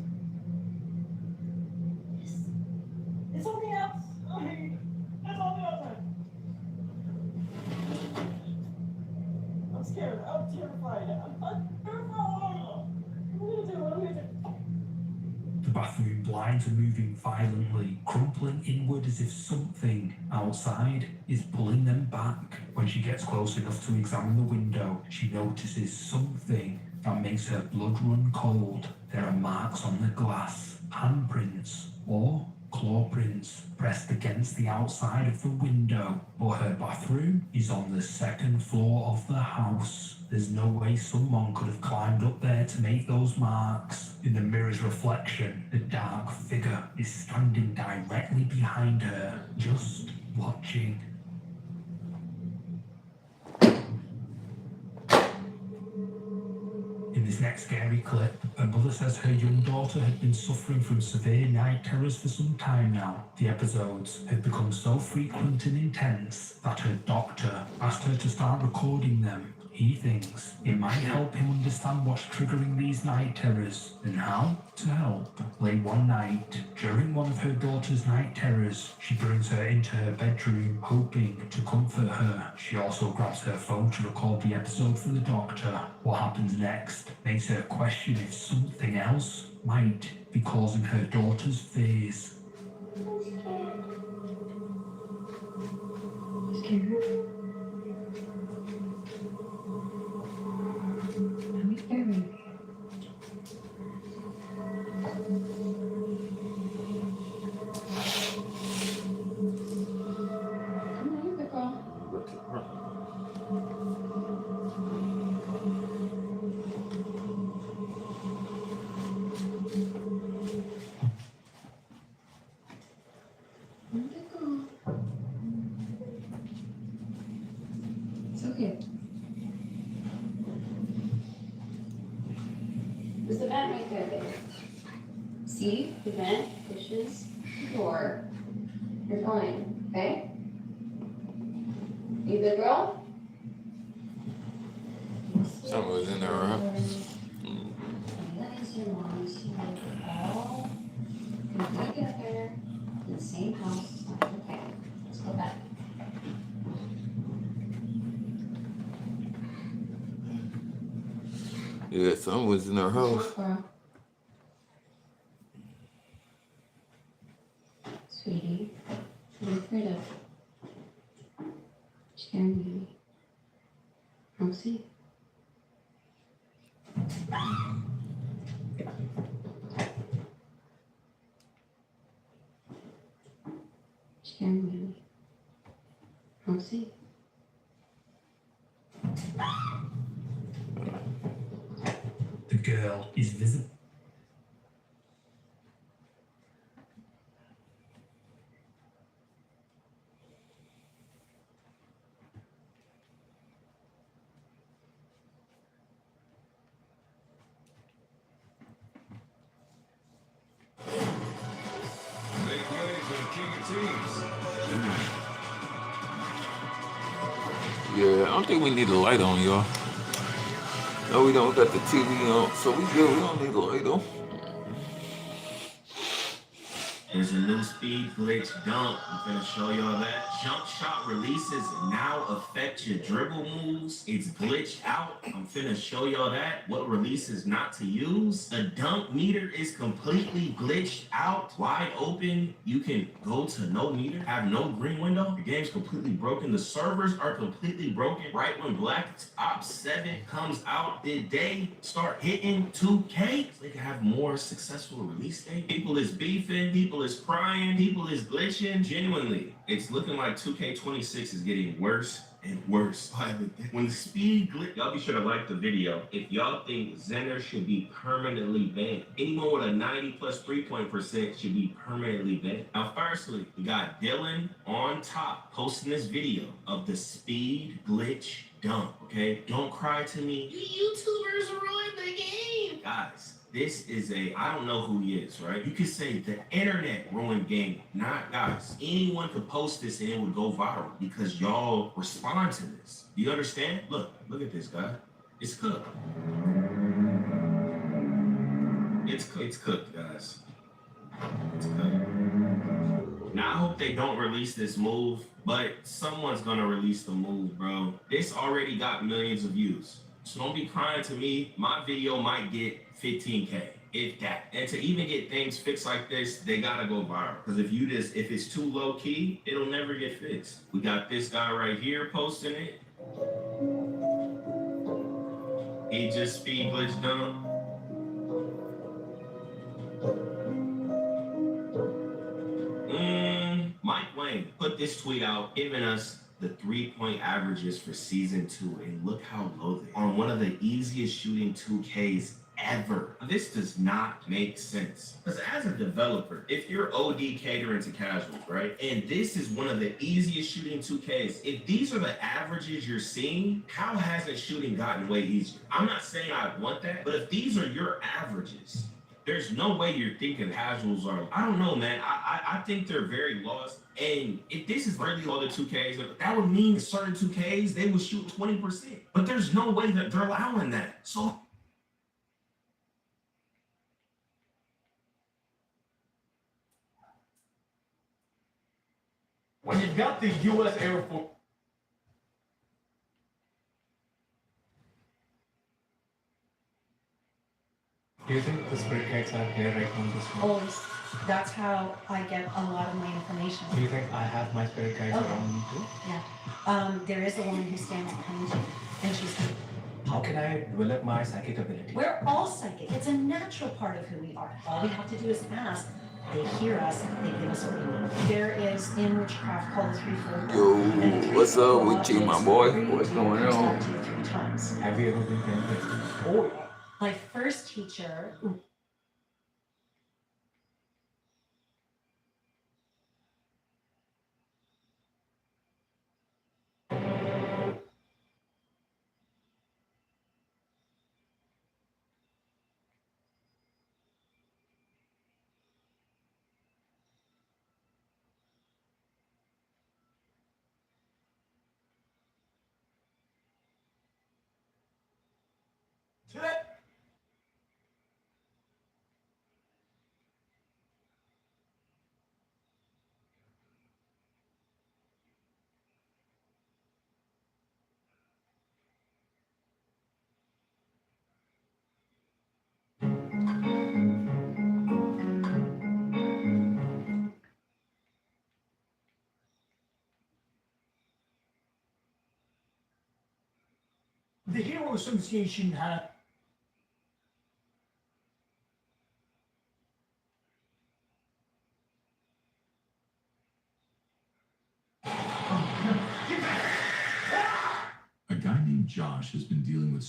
Yes. It's something else. Okay. It's something else. I'm scared. I'm terrified. I'm terrified. What are we gonna do? What are we gonna do? the bathroom blinds are moving violently, crumpling inward as if something outside is pulling them back. When she gets close enough to examine the window, she notices something that makes her blood run cold. There are marks on the glass, handprints or claw prints pressed against the outside of the window. But her bathroom is on the 2nd floor of the house. There's no way someone could have climbed up there to make those marks. In the mirror's reflection, a dark figure is standing directly behind her, just watching. In this next scary clip, her mother says her young daughter had been suffering from severe night terrors for some time now. The episodes had become so frequent and intense that her doctor asked her to start recording them. He thinks it might help him understand what's triggering these night terrors and how to help. Late one night, during one of her daughter's night terrors, she brings her into her bedroom, hoping to comfort her. She also grabs her phone to record the episode for the doctor. What happens next makes her question if something else might be causing her daughter's fears. Scared? I'm scared. Come on, good girl. Okay. There's the vent right there, babe. See? The vent pushes the door. You're fine, okay? You good girl? Someone was in there, right? That is your mom's. All gonna be together in the same house. Okay, let's go back. Yeah, someone was in her house. Sweetie, what are you afraid of? Scaring me. Rosie? Scaring me. Rosie? The girl is visible. Big plays and king of teams. Yeah, I don't think we need a light on, y'all. No, we don't. We got the TV on, so we good. We don't need a light on. There's a new speed glitch dunk. I'm finna show y'all that. Jump shot releases now affect your dribble moves. It's glitched out. I'm finna show y'all that. What releases not to use. The dunk meter is completely glitched out. Wide open. You can go to no meter. Have no green window. The game's completely broken. The servers are completely broken. Right when Black Ops 7 comes out, did they start hitting 2K? So they can have more successful release date. People is beefing. People is crying, people is glitching. Genuinely, it's looking like 2K26 is getting worse and worse. When the speed glitch, y'all be sure to like the video if y'all think Zenner should be permanently banned. Anyone with a 90+ 3-point% should be permanently banned. Now, firstly, we got Dylan on top posting this video of the speed glitch dunk. Okay, don't cry to me. You YouTubers ruined the game, guys. This is I don't know who he is, right? You could say the internet ruined game, not guys. Anyone could post this and it would go viral because y'all respond to this. Do you understand? Look at this guy. It's cooked. It's cooked, guys. It's cooked. Now I hope they don't release this move, but someone's gonna release the move, bro. This already got millions of views. So don't be crying to me. My video might get 15K, if that. And to even get things fixed like this, they gotta go viral. Because if it's too low key, it'll never get fixed. We got this guy right here posting it. He just speed glitched down. Mike Wayne put this tweet out giving us the 3-point averages for season 2, and look how low they are on one of the easiest shooting 2Ks ever. This does not make sense. Because as a developer, if you're OD catering to casuals, right, and this is one of the easiest shooting 2Ks, if these are the averages you're seeing, how hasn't shooting gotten way easier? I'm not saying I want that, but if these are your averages, there's no way you're thinking casuals are. I don't know, man. I think they're very lost. And if this is really all the 2Ks, that would mean certain 2Ks, they would shoot 20%. But there's no way that they're allowing that. So when you've got the U.S. Air Force. Do you think the spirit guides are here right on this one? Always. That's how I get a lot of my information. Do you think I have my spirit guides around me too? Yeah. There is a woman who stands behind you, and she's. How can I develop my psychic ability? We're all psychic. It's a natural part of who we are. All we have to do is ask. They hear us. They give us what we need. There is in witchcraft called the threefold. Yo, what's up with you, my boy? What's going on? Have you ever been tempted? Oh, yeah. My first teacher. The Hero Association had. A guy named Josh has been dealing with.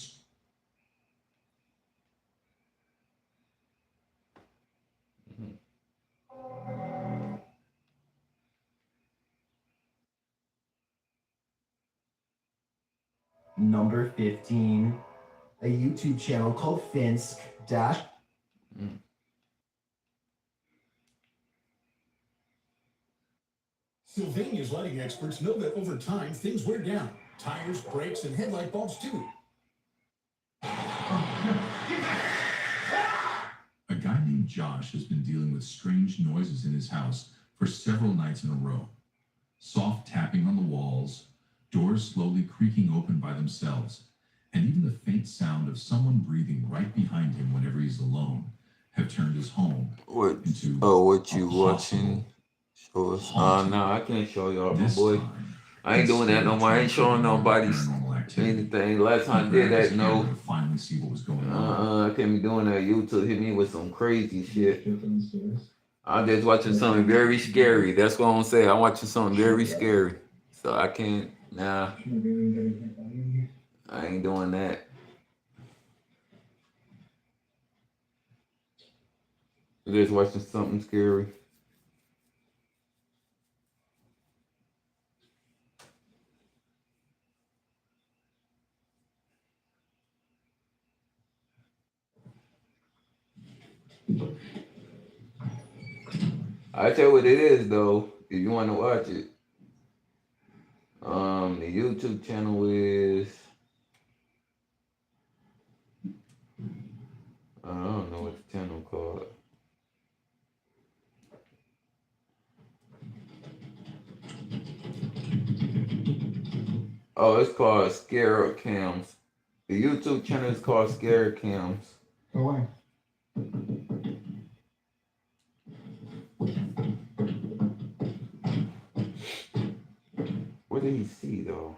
Number 15, a YouTube channel called Finsk Dash. Sylvania's lighting experts know that over time, things wear down. Tires, brakes, and headlight bulbs, too. A guy named Josh has been dealing with strange noises in his house for several nights in a row. Soft tapping on the walls, doors slowly creaking open by themselves, and even the faint sound of someone breathing right behind him whenever he's alone have turned his home into what you a watching? Show us. No, I can't show y'all, my This boy. time, I ain't doing that no more. I ain't showing nobody anything. Last time I did that, no. to finally see what was going on. I can't be doing that. YouTube hit me with some crazy shit. I'm just watching something very scary. That's what I'm gonna say. I'm watching something very scary. So I can't. Nah, I ain't doing that. I'm just watching something scary. I tell you what it is though, if you want to watch it. The YouTube channel is I don't know what the channel called. Oh, it's called Scare Cams. The YouTube channel is called Scare Cams. Go away. What did he see though?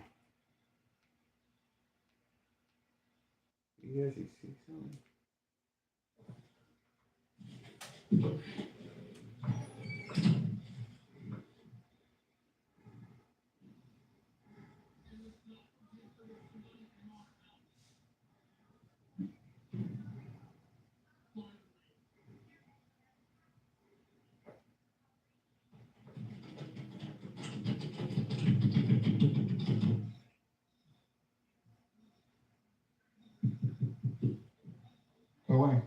Yes, he see something. Go away.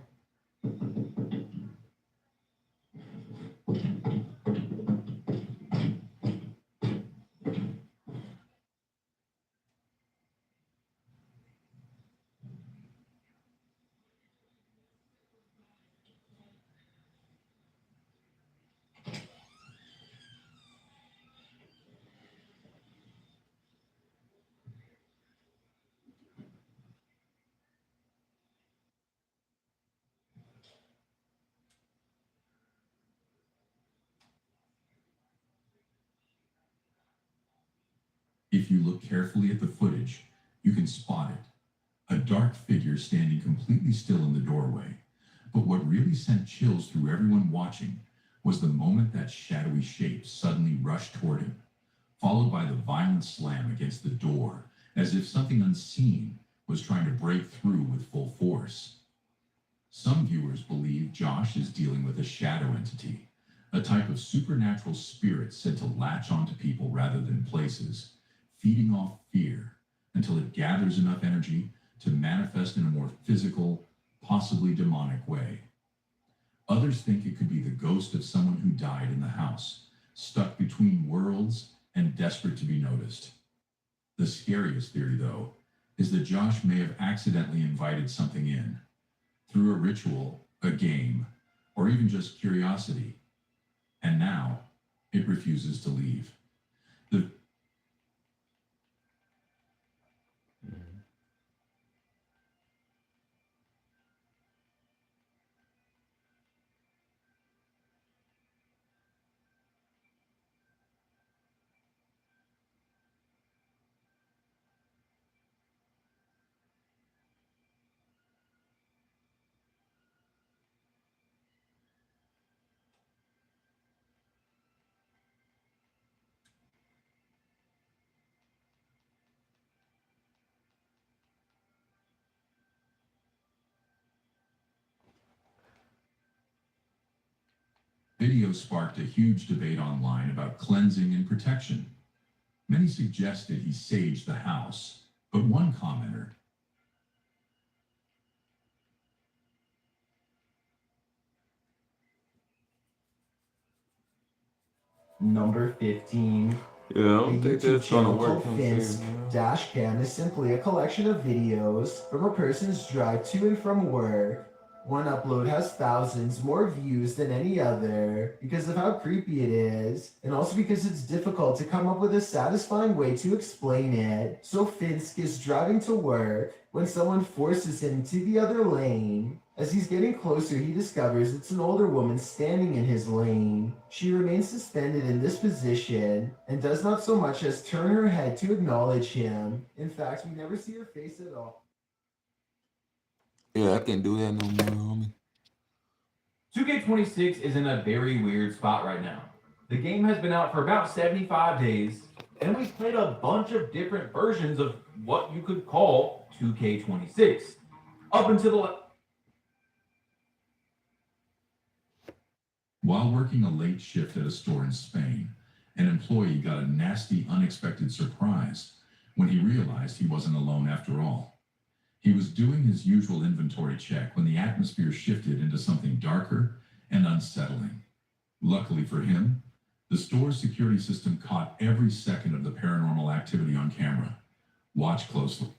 If you look carefully at the footage, you can spot it. A dark figure standing completely still in the doorway. But what really sent chills through everyone watching was the moment that shadowy shape suddenly rushed toward him, followed by the violent slam against the door, as if something unseen was trying to break through with full force. Some viewers believe Josh is dealing with a shadow entity, a type of supernatural spirit said to latch onto people rather than places, feeding off fear until it gathers enough energy to manifest in a more physical, possibly demonic way. Others think it could be the ghost of someone who died in the house, stuck between worlds and desperate to be noticed. The scariest theory, though, is that Josh may have accidentally invited something in, through a ritual, a game, or even just curiosity. And now, it refuses to leave. video sparked a huge debate online about cleansing and protection. Many suggested he saged the house, but one commenter, Number 15. Yeah, I don't The think YouTube that's gonna channel work. called Finn's Dash Cam is simply a collection of videos from a person's drive to and from work. One upload has thousands more views than any other because of how creepy it is, and also because it's difficult to come up with a satisfying way to explain it. So Finsk is driving to work when someone forces him to the other lane. As he's getting closer, he discovers it's an older woman standing in his lane. She remains suspended in this position and does not so much as turn her head to acknowledge him. In fact, we never see her face at all. Yeah, I can't do that no more, homie. 2K26 is in a very weird spot right now. The game has been out for about 75 days, and we've played a bunch of different versions of what you could call 2K26. Up until the while working a late shift at a store in Spain, an employee got a nasty, unexpected surprise when he realized he wasn't alone after all. He was doing his usual inventory check when the atmosphere shifted into something darker and unsettling. Luckily for him, the store's security system caught every second of the paranormal activity on camera. Watch closely.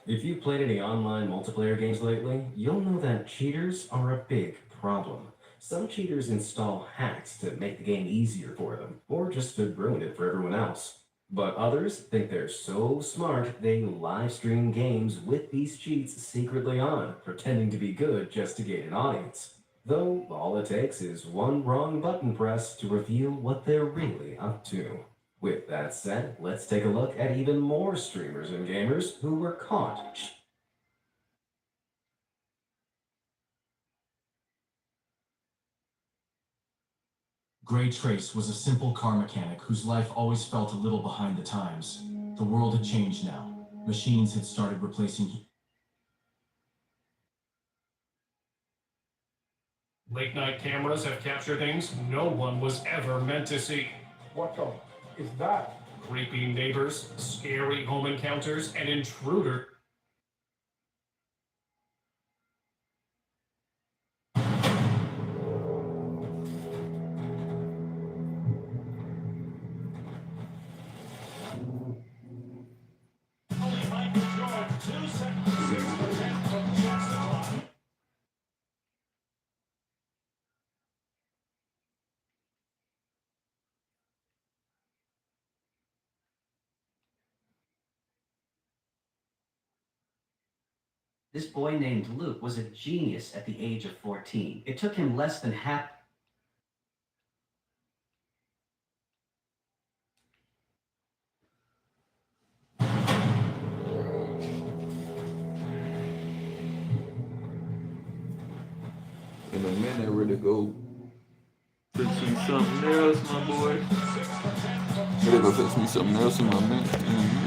If you've played any online multiplayer games lately, you'll know that cheaters are a big problem. Some cheaters install hacks to make the game easier for them, or just to ruin it for everyone else. But others think they're so smart they live stream games with these cheats secretly on, pretending to be good just to gain an audience. Though all it takes is one wrong button press to reveal what they're really up to. With that said, let's take a look at even more streamers and gamers who were caught. Gray Trace was a simple car mechanic whose life always felt a little behind the times. The world had changed now. Machines had started replacing. Late night cameras have captured things no one was ever meant to see. What the is that? Creepy neighbors, scary home encounters, and intruder. This boy named Luke was a genius at the age of 14. It took him less than half. In a minute, ready to go fix me something else, my boy. Ready to go fix me something else in my man.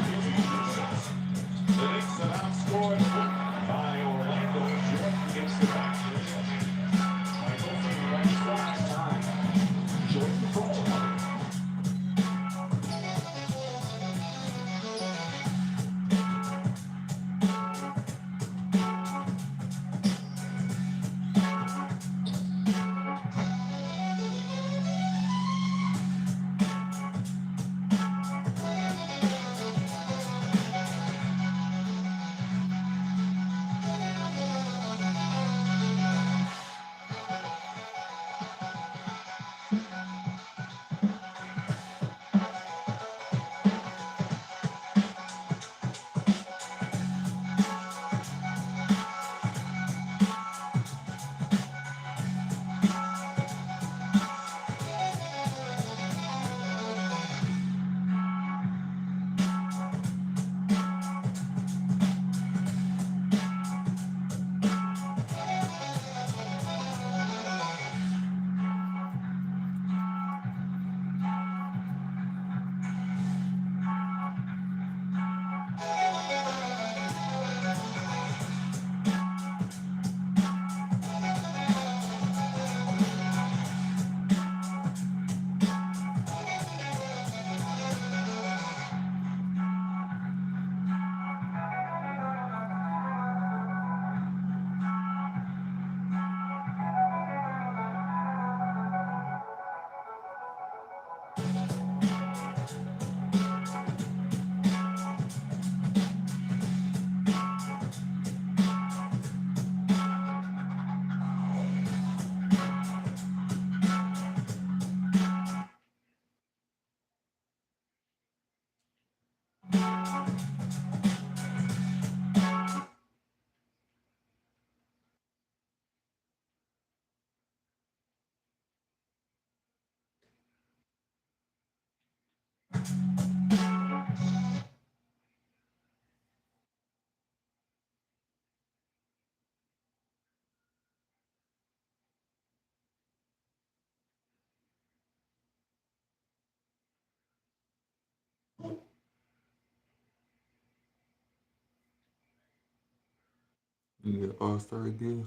Yeah, all-star gift.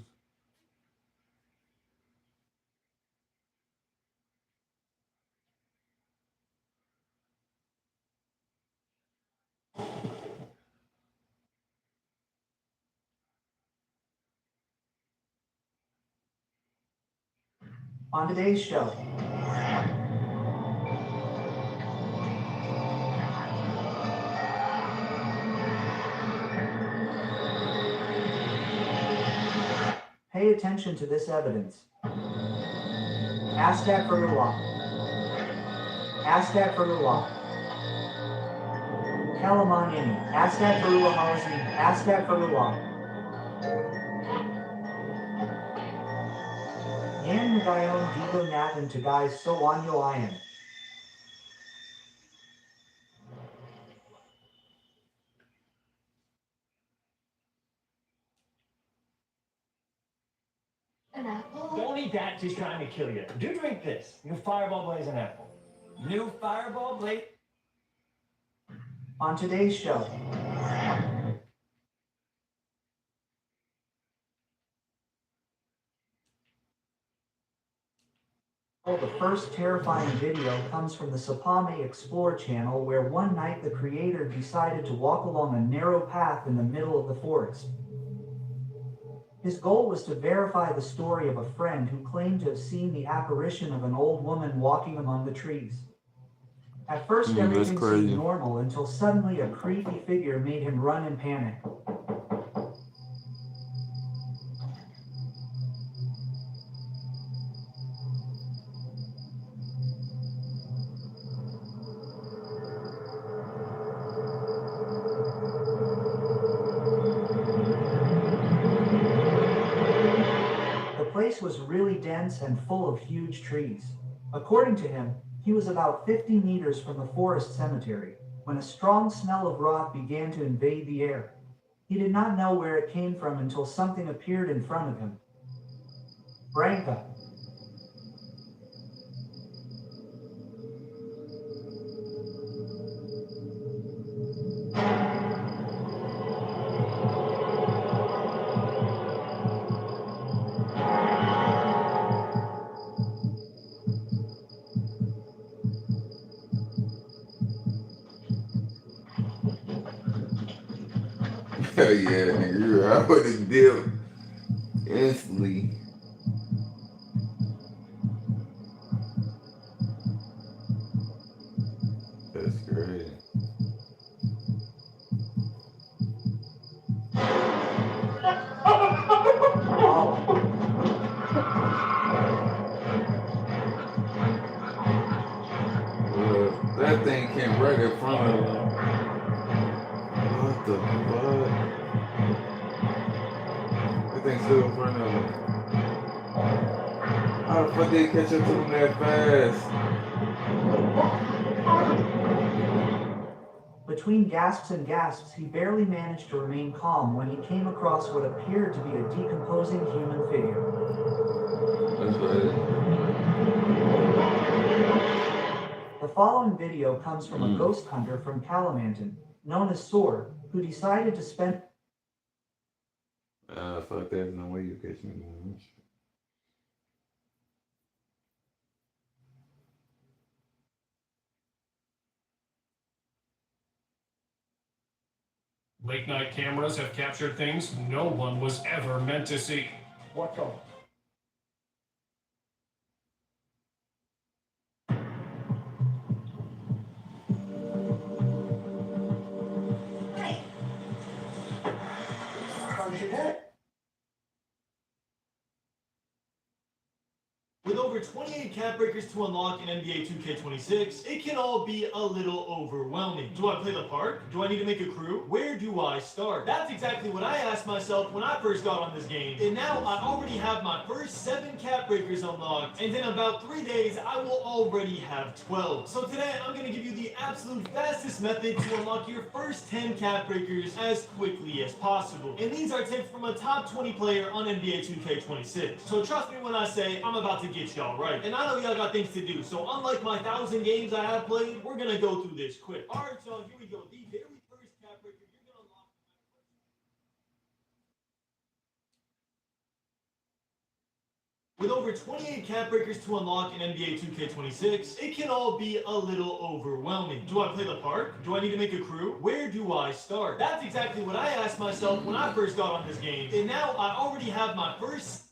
On today's show, pay attention to this evidence. Ask that for the law. Ask that for the law. Kalamanini. Ask that for the law. Ask that for the law. Yan Nagayon Digo Natan Tagay So Wanyo Ayan. An apple? Don't eat that, she's trying to kill you. Do drink this. New Fireball Blaze and apple. New Fireball Blaze. On today's show, the first terrifying video comes from the Sapame Explore channel, where one night the creator decided to walk along a narrow path in the middle of the forest. His goal was to verify the story of a friend who claimed to have seen the apparition of an old woman walking among the trees. At first, everything seemed normal until suddenly a creepy figure made him run in panic. The place was really dense and full of huge trees. According to him, he was about 50 meters from the forest cemetery when a strong smell of rot began to invade the air. He did not know where it came from until something appeared in front of him. Branca. Hell yeah, nigga. I would have dipped instantly. That's great. that thing came right in front of them. What the fuck? That thing still in front of them. How the fuck did it catch up to them that fast? Between gasps and gasps, he barely managed to remain calm when he came across what appeared to be a decomposing human figure. That's right. The following video comes from a ghost hunter from Kalimantan, known as Sword, who decided to spend... Fuck, there's no way you catch me. Late night cameras have captured things no one was ever meant to see. Watch out. Hey. How's your day? With over 28 cap breakers to unlock in NBA 2K26, it can all be a little overwhelming. Do I play the park? Do I need to make a crew? Where do I start? That's exactly what I asked myself when I first got on this game. And now I already have my first 7 cap breakers unlocked, and in about 3 days, I will already have 12. So today, I'm going to give you the absolute fastest method to unlock your first 10 cap breakers as quickly as possible. And these are tips from a top 20 player on NBA 2K26. So trust me when I say I'm about to get y'all right. And I know y'all got things to do, so unlike my 1,000 games I have played, we're gonna go through this quick. Alright, so here we go. The very first cap breaker you're gonna unlock. With over 28 cap breakers to unlock in NBA 2K26, it can all be a little overwhelming. Do I play the park? Do I need to make a crew? Where do I start? That's exactly what I asked myself when I first got on this game. And now I already have my first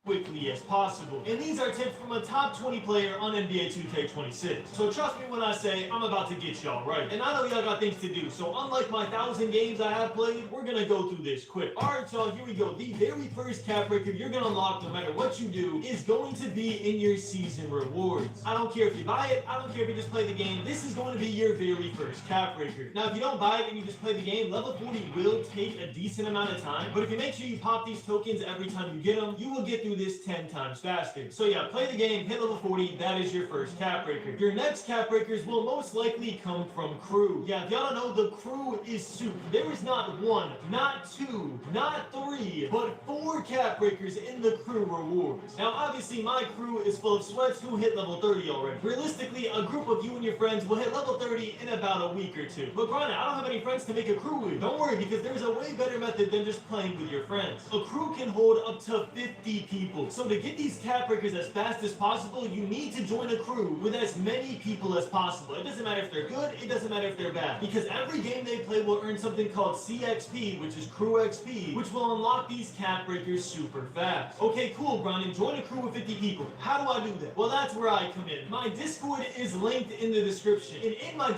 quickly as possible. And these are tips from a top 20 player on NBA 2K26. So trust me when I say I'm about to get y'all right. And I know y'all got things to do, so unlike my 1,000 games I have played, we're gonna go through this quick. Alright, so here we go. The very first cap breaker you're gonna unlock, no matter what you do, is going to be in your season rewards. I don't care if you buy it, I don't care if you just play the game, this is going to be your very first cap breaker. Now if you don't buy it and you just play the game, level 40 will take a decent amount of time, but if you make sure you pop these tokens every time you get them, you will get through this 10 times faster. So yeah, play the game, hit level 40, that is your first cap breaker. Your next cap breakers will most likely come from crew. Yeah, if y'all don't know, the crew is soup. There is not 1, not 2, not 3, but 4 cap breakers in the crew rewards. Now obviously my crew is full of sweats who hit level 30 already. Realistically, a group of you and your friends will hit level 30 in about a week or 2. But granted, I don't have any friends to make a crew with. Don't worry, because there's a way better method than just playing with your friends. A crew can hold up to 50 people. So to get these cap breakers as fast as possible, you need to join a crew with as many people as possible. It doesn't matter if they're good, it doesn't matter if they're bad, because every game they play will earn something called CXP, which is crew XP, which will unlock these cap breakers super fast. Okay, cool, Brandon, join a crew with 50 people. How do I do that? Well, that's where I come in. My Discord is linked in the description, and in my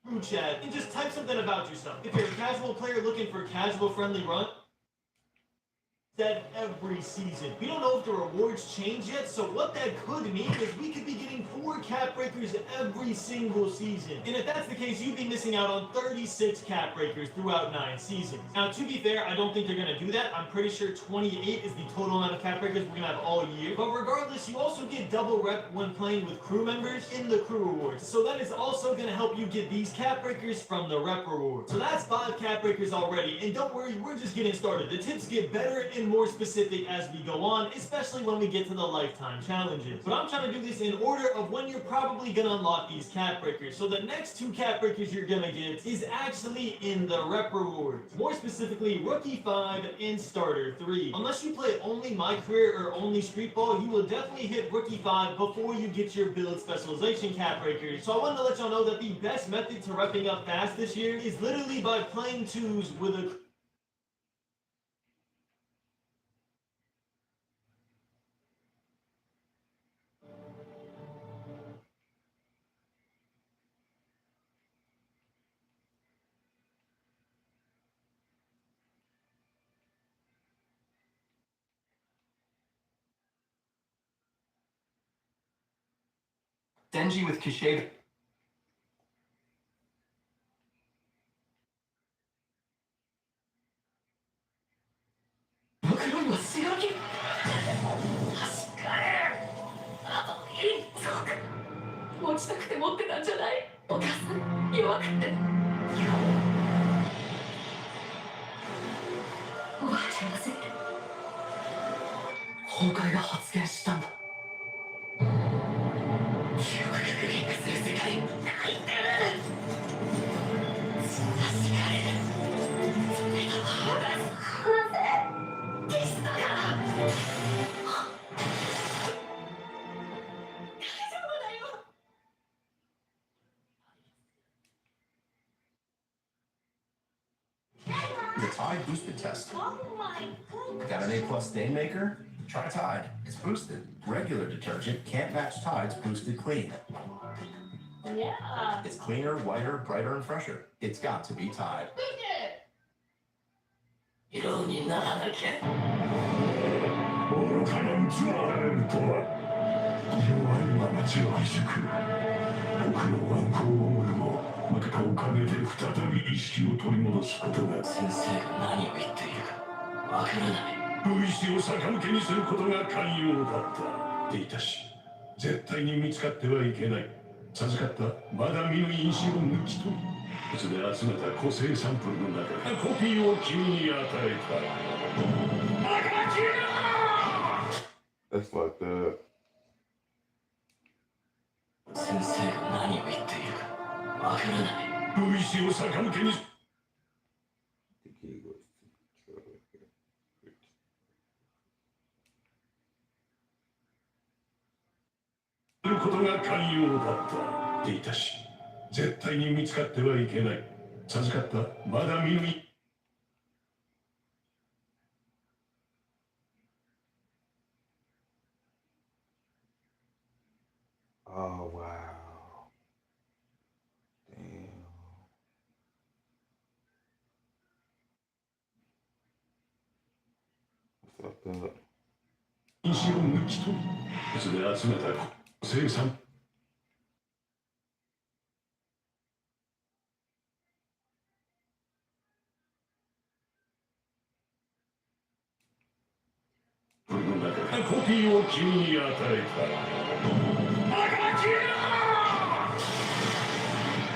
group chat, and just type something about yourself. If you're a casual player looking for casual friendly run, that every season. We don't know if the rewards change yet, so what that could mean is we could be getting 4 cap breakers every single season. And if that's the case, you'd be missing out on 36 cap breakers throughout 9 seasons. Now, to be fair, I don't think they're going to do that. I'm pretty sure 28 is the total amount of cap breakers we're going to have all year. But regardless, you also get double rep when playing with crew members in the crew rewards. So that is also going to help you get these cap breakers from the rep rewards. So that's 5 cap breakers already. And don't worry, we're just getting started. The tips get better and more specific as we go on, especially when we get to the lifetime challenges. But I'm trying to do this in order of when you're probably gonna unlock these cap breakers. So the next 2 cap breakers you're gonna get is actually in the rep rewards. More specifically, Rookie 5 and Starter 3. Unless you play only My Career or only Street Ball, you will definitely hit Rookie 5 before you get your build specialization cap breakers. So I wanted to let y'all know that the best method to repping up fast this year is literally by playing 2s with a Denji with Kishibe. The Tide Boosted Test. Oh my goodness. Got an A+ stain maker? Try Tide. It's boosted. Regular detergent can't match Tide's boosted clean. Yeah. It's cleaner, whiter, brighter, and fresher. It's got to be Tide. That's fucked up. Oh wow. Damn. Fucked up. 因子を抜き取り、それで集めた生産。この中からコピーを君に与えた。バカキラー！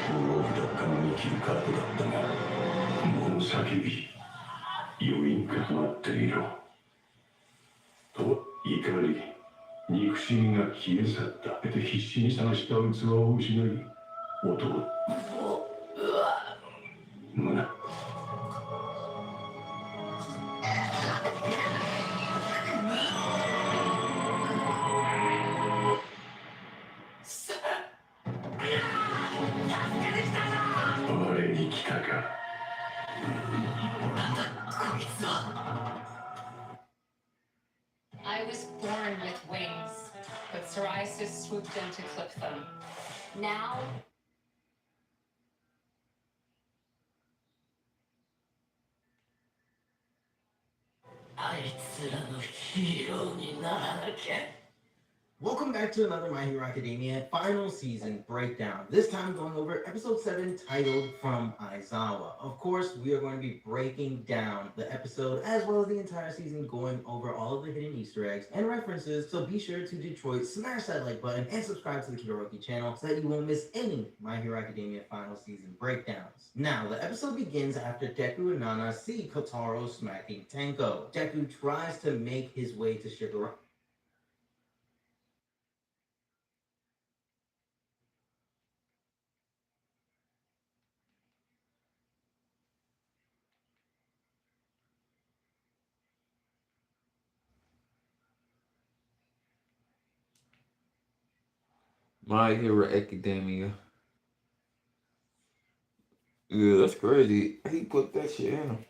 大奥奪還を生きるカードだったが、もう叫び、余韻か待っていろ。と怒り、憎しみが消え去った。で必死に探した器を失い、音を胸。我に来たか。I was born with wings, but psoriasis swooped in to clip them. Now, Welcome back to another My Hero Academia final season breakdown. This time going over episode 7 titled From Aizawa. Of course, we are going to be breaking down the episode as well as the entire season, going over all of the hidden Easter eggs and references. So be sure to Detroit, smash that like button and subscribe to the Kidoroki channel so that you won't miss any My Hero Academia final season breakdowns. Now, the episode begins after Deku and Nana see Kotaro smacking Tenko. Deku tries to make his way to Shigaraki. My Hero Academia. Yeah, that's crazy. He put that shit in him.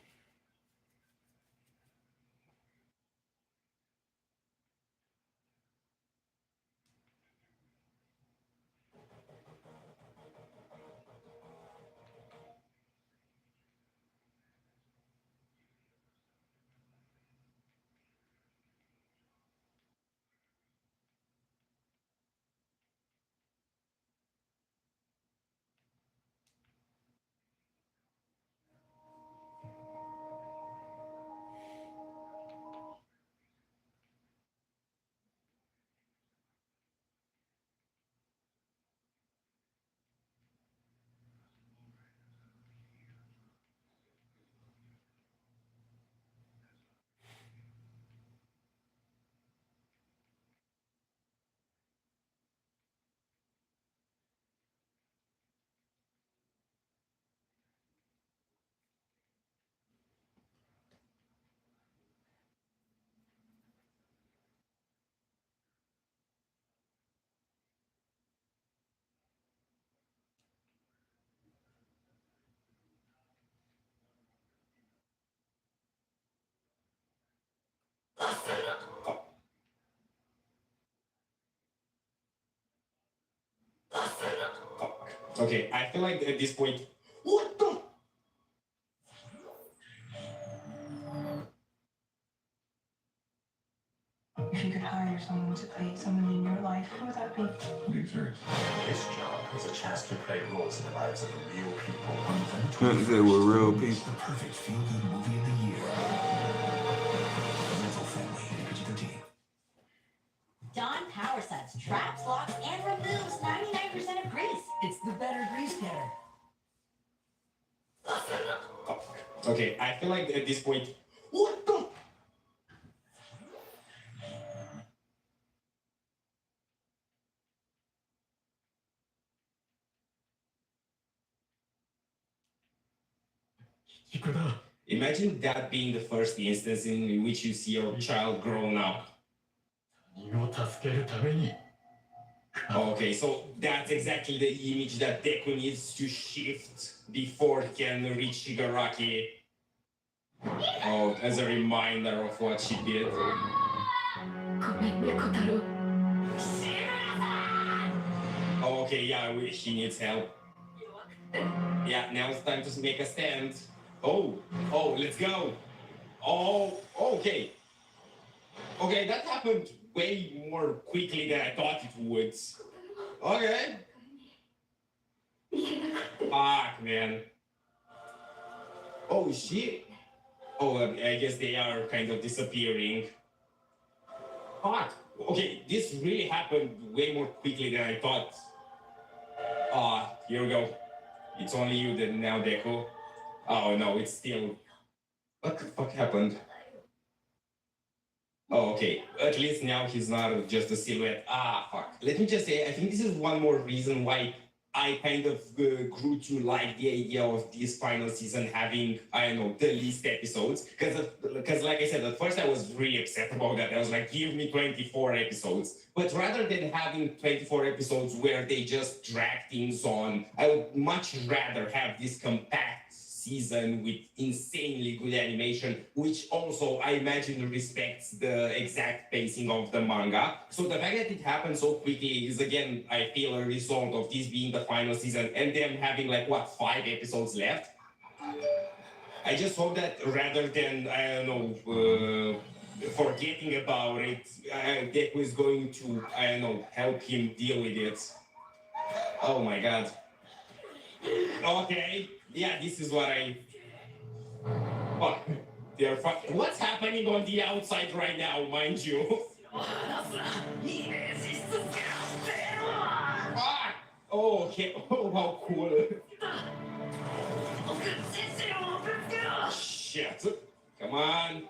Okay, I feel like at this point, what the? If you could hire someone to play someone in your life, who would that be? Losers. This job is a chance to play roles in the lives of real people. He said we're real people. The perfect feel-good movie of the year. Mental Family, PG-13. Dawn Power Sets traps, locks, and removes 99% of grease. It's the better grease getter. Okay, I feel like at this point, what the? Imagine that being the first instance in which you see your child grown up. Okay, so that's exactly the image that Deku needs to shift before he can reach Shigaraki. Oh, as a reminder of what she did. Oh, okay, yeah, he needs help. Yeah, now it's time to make a stand. Oh, let's go. Oh, okay. Okay, that happened way more quickly than I thought it would. Okay. Fuck, man. Oh, shit. Oh, I guess they are kind of disappearing. Fuck. Okay, this really happened way more quickly than I thought. Here we go. It's only you then now, Deku. Oh, no, it's still... What the fuck happened? Oh, okay. At least now he's not just a silhouette. Fuck. Let me just say, I think this is one more reason why I kind of grew to like the idea of this final season having, I don't know, the least episodes. Because like I said, at first I was really upset about that. I was like, give me 24 episodes. But rather than having 24 episodes where they just drag things on, I would much rather have this compact season with insanely good animation, which also I imagine respects the exact pacing of the manga. So the fact that it happened so quickly is, again, I feel a result of this being the final season and them having like, what, 5 episodes left? I just hope that rather than, I don't know, forgetting about it, Deku is going to, I don't know, help him deal with it. Oh my god. Okay. Yeah, this is what I... Fuck. They're what's happening on the outside right now, mind you? Fuck! Oh, okay. Oh, how cool. Shit. Come on.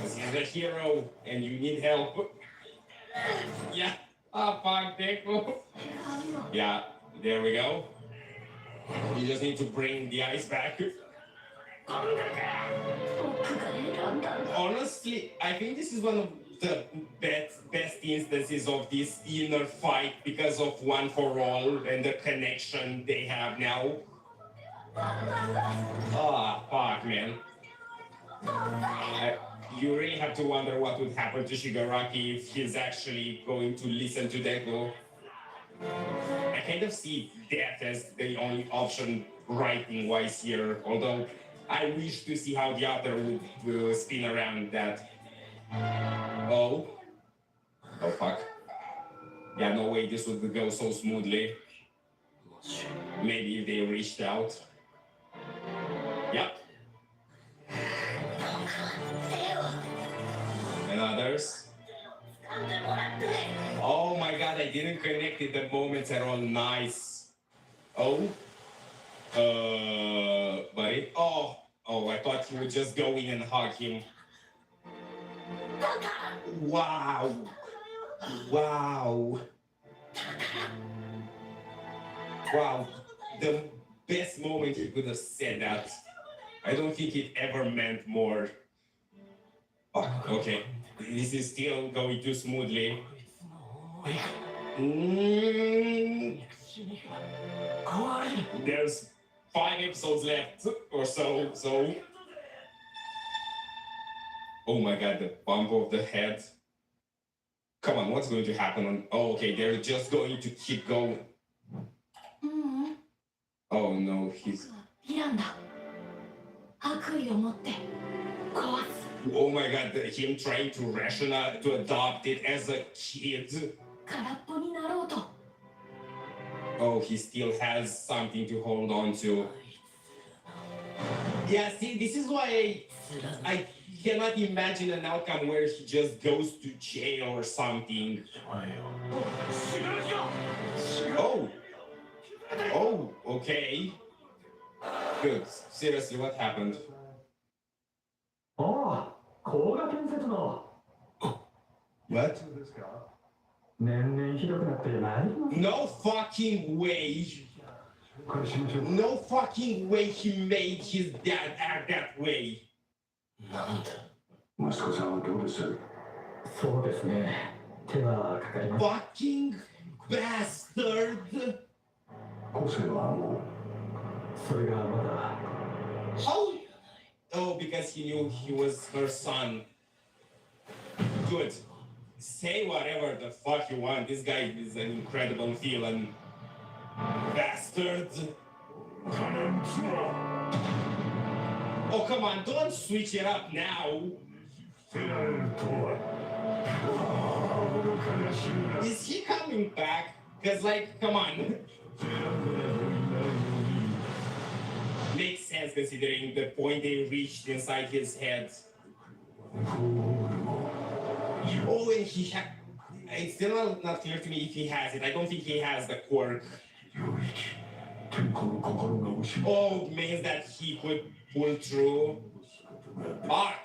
This is a hero, and you need help. Yeah. Fuck, Deku. Yeah, there we go. You just need to bring the ice back. Honestly, I think this is one of the best instances of this inner fight because of One for All and the connection they have now. Fuck, man. You really have to wonder what would happen to Shigaraki if he's actually going to listen to Deku. I kind of see death as the only option writing-wise here, although I wish to see how the author would spin around that. Oh, fuck. Yeah, no way this would go so smoothly. Maybe if they reached out. Yep. And others. Oh my god, I didn't connect it the moments at all. Nice. Oh. Buddy. Oh, I thought he would just go in and hug him. Wow. Wow. Wow. The best moment he could have said that. I don't think it ever meant more. Okay. This is still going too smoothly. There's 5 episodes left or so. Oh my god, the bump of the head. Come on, what's going to happen? Oh, okay, they're just going to keep going. Oh no, he's. ヴィランだ。悪意を持って壊す。 Oh my god, him trying to adopt it as a kid. 空っぽになろうと。 Oh, he still has something to hold on to. Yeah, see, this is why I cannot imagine an outcome where he just goes to jail or something. Oh. Oh, okay. Good. Seriously, what happened? Oh, What? No fucking way. No fucking way he made his dad act that way. 息子さんはどうです？そうですね。手はかかります。 Fucking bastard. 個性はもう。それがまだ。 How? Oh, because he knew he was her son. Good. Say whatever the fuck you want. This guy is an incredible villain. Bastard. Oh, come on, don't switch it up now. Is he coming back? Because, like, come on. Makes sense considering the point they reached inside his head. Oh, and he had. It's still not clear to me if he has it. I don't think he has the quirk. Oh, means that he could pull through. Fuck.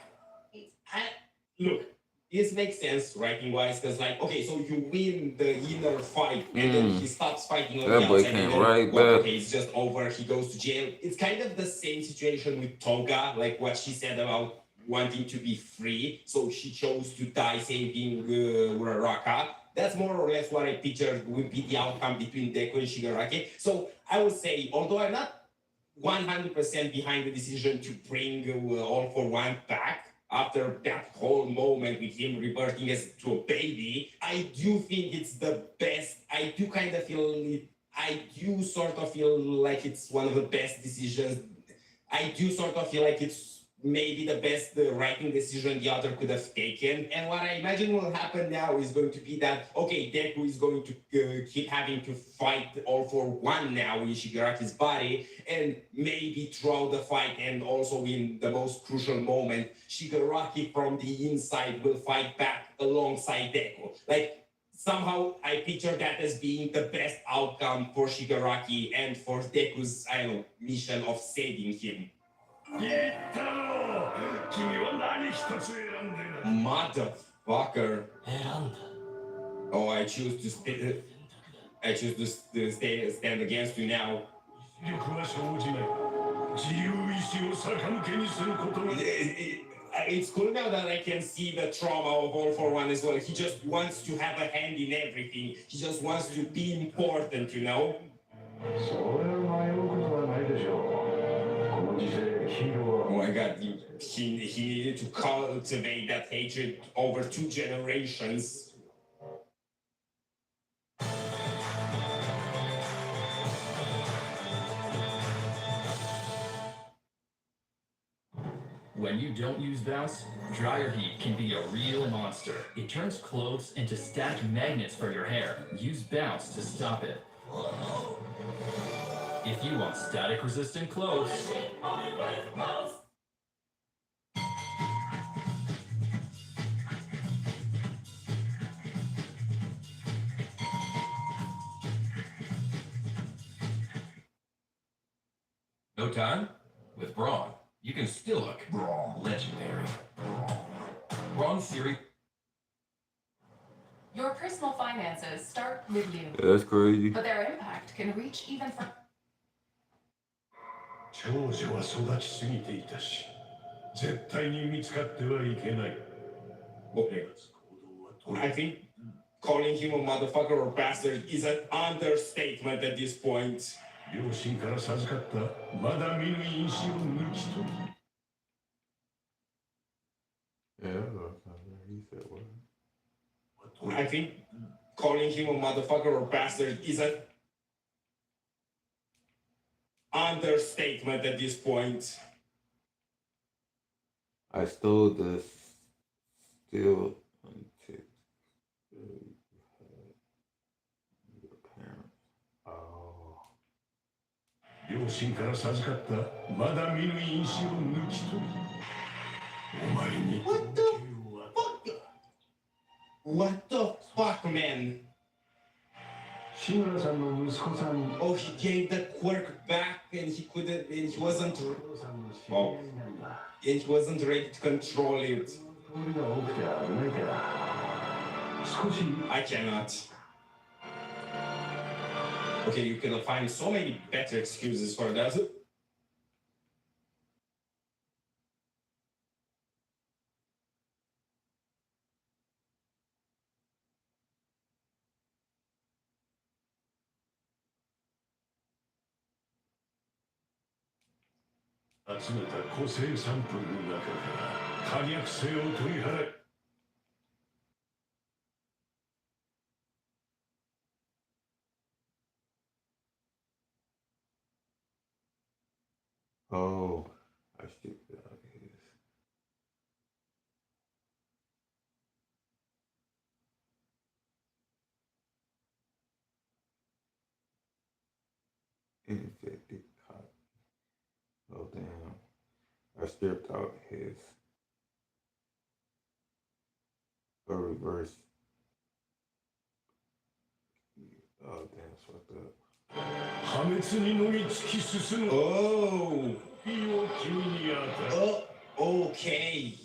Look, this makes sense writing wise because, like, okay, so you win the inner fight and then he stops fighting on the That boy outside. can't And then, write well, back. okay, it's just over. He goes to jail. It's kind of the same situation with Toga, like what she said about wanting to be free. So she chose to die saving Uraraka. That's more or less what I pictured would be the outcome between Deku and Shigaraki. So I would say, although I'm not 100% behind the decision to bring All for One back after that whole moment with him reverting as to a baby, I do think it's the best. I do kind of feel it. I do sort of feel like it's one of the best decisions. I do sort of feel like it's maybe the best writing decision the author could have taken. And what I imagine will happen now is going to be that, okay, Deku is going to keep having to fight All for One now in Shigaraki's body, and maybe throughout the fight and also in the most crucial moment, Shigaraki from the inside will fight back alongside Deku. Like, somehow I picture that as being the best outcome for Shigaraki and for Deku's, I don't know, mission of saving him. Motherfucker. Oh, I choose to stand against you now. It's cool now that I can see the trauma of All for One as well. He just wants to have a hand in everything. He just wants to be important, you know? Oh my god, he needed to cultivate that hatred over 2 generations. When you don't use bounce, dryer heat can be a real monster. It turns clothes into static magnets for your hair. Use bounce to stop it. If you want static resistant clothes, No time? With Braun, you can still look legendary. Braun Siri. Your personal finances start with you. That's crazy. But their impact can reach even further. 長女は育ちすぎていたし、絶対に見つかってはいけない。 Okay. I think calling him a motherfucker or bastard is an understatement at this point. 両親から授かったまだ見ぬ因子を抜き取る。He said what? I think calling him a motherfucker or bastard is an understatement at this point. I stole the steel until your parents. Oh. 両親から授かったまだ見ぬ因子を抜き取りお前に What the fuck? What the fuck, man? 志村さんの息子さん Oh, he gave the quirk back and he couldn't, and he wasn't, oh, and he wasn't ready to control it. 通りが多くて危ないから少し I cannot. Okay, you can find so many better excuses for that. Oh, I should his. Infected cotton. Oh damn. I stripped out his reverse. Oh damn, it's fucked up. Oh, okay.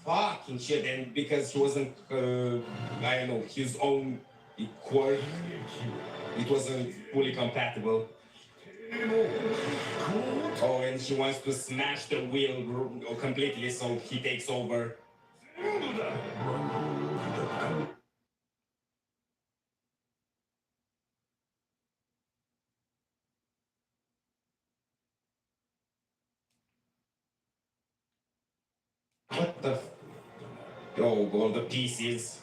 Fucking shit, and because he wasn't, I don't know, his own quirk, it wasn't fully compatible. Oh, and she wants to smash the wheel completely, so he takes over. What the? Oh, all the pieces.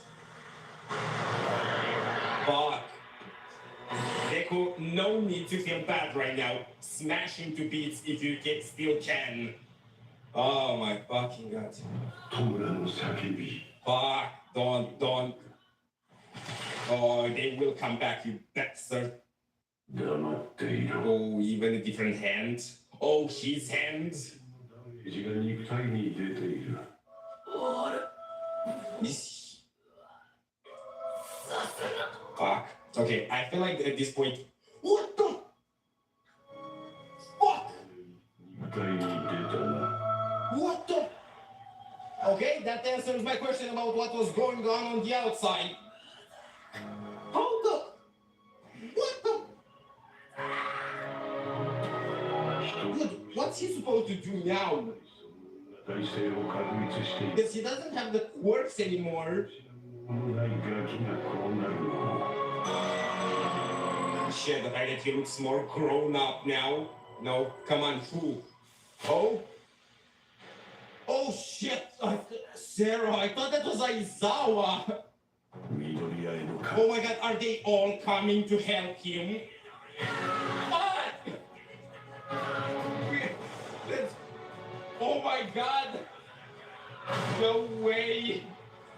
Fuck. Deku, no need to feel bad right now. Smash him to bits if you still can. Oh my fucking god. Fuck, don't. Oh, they will come back, you bastard. Oh, even a different hand. Oh, his hand. Fuck. Okay, I feel like at this point. What the fuck? What the? Okay, that answers my question about what was going on the outside. How the? What the? Dude, what's he supposed to do now? Because he doesn't have the quirks anymore. Shit, the fact that he looks more grown up now. No, come on, who? Oh? Oh shit! Sarah, I thought that was Aizawa! Oh my god, are they all coming to help him? What? Oh my god! No way!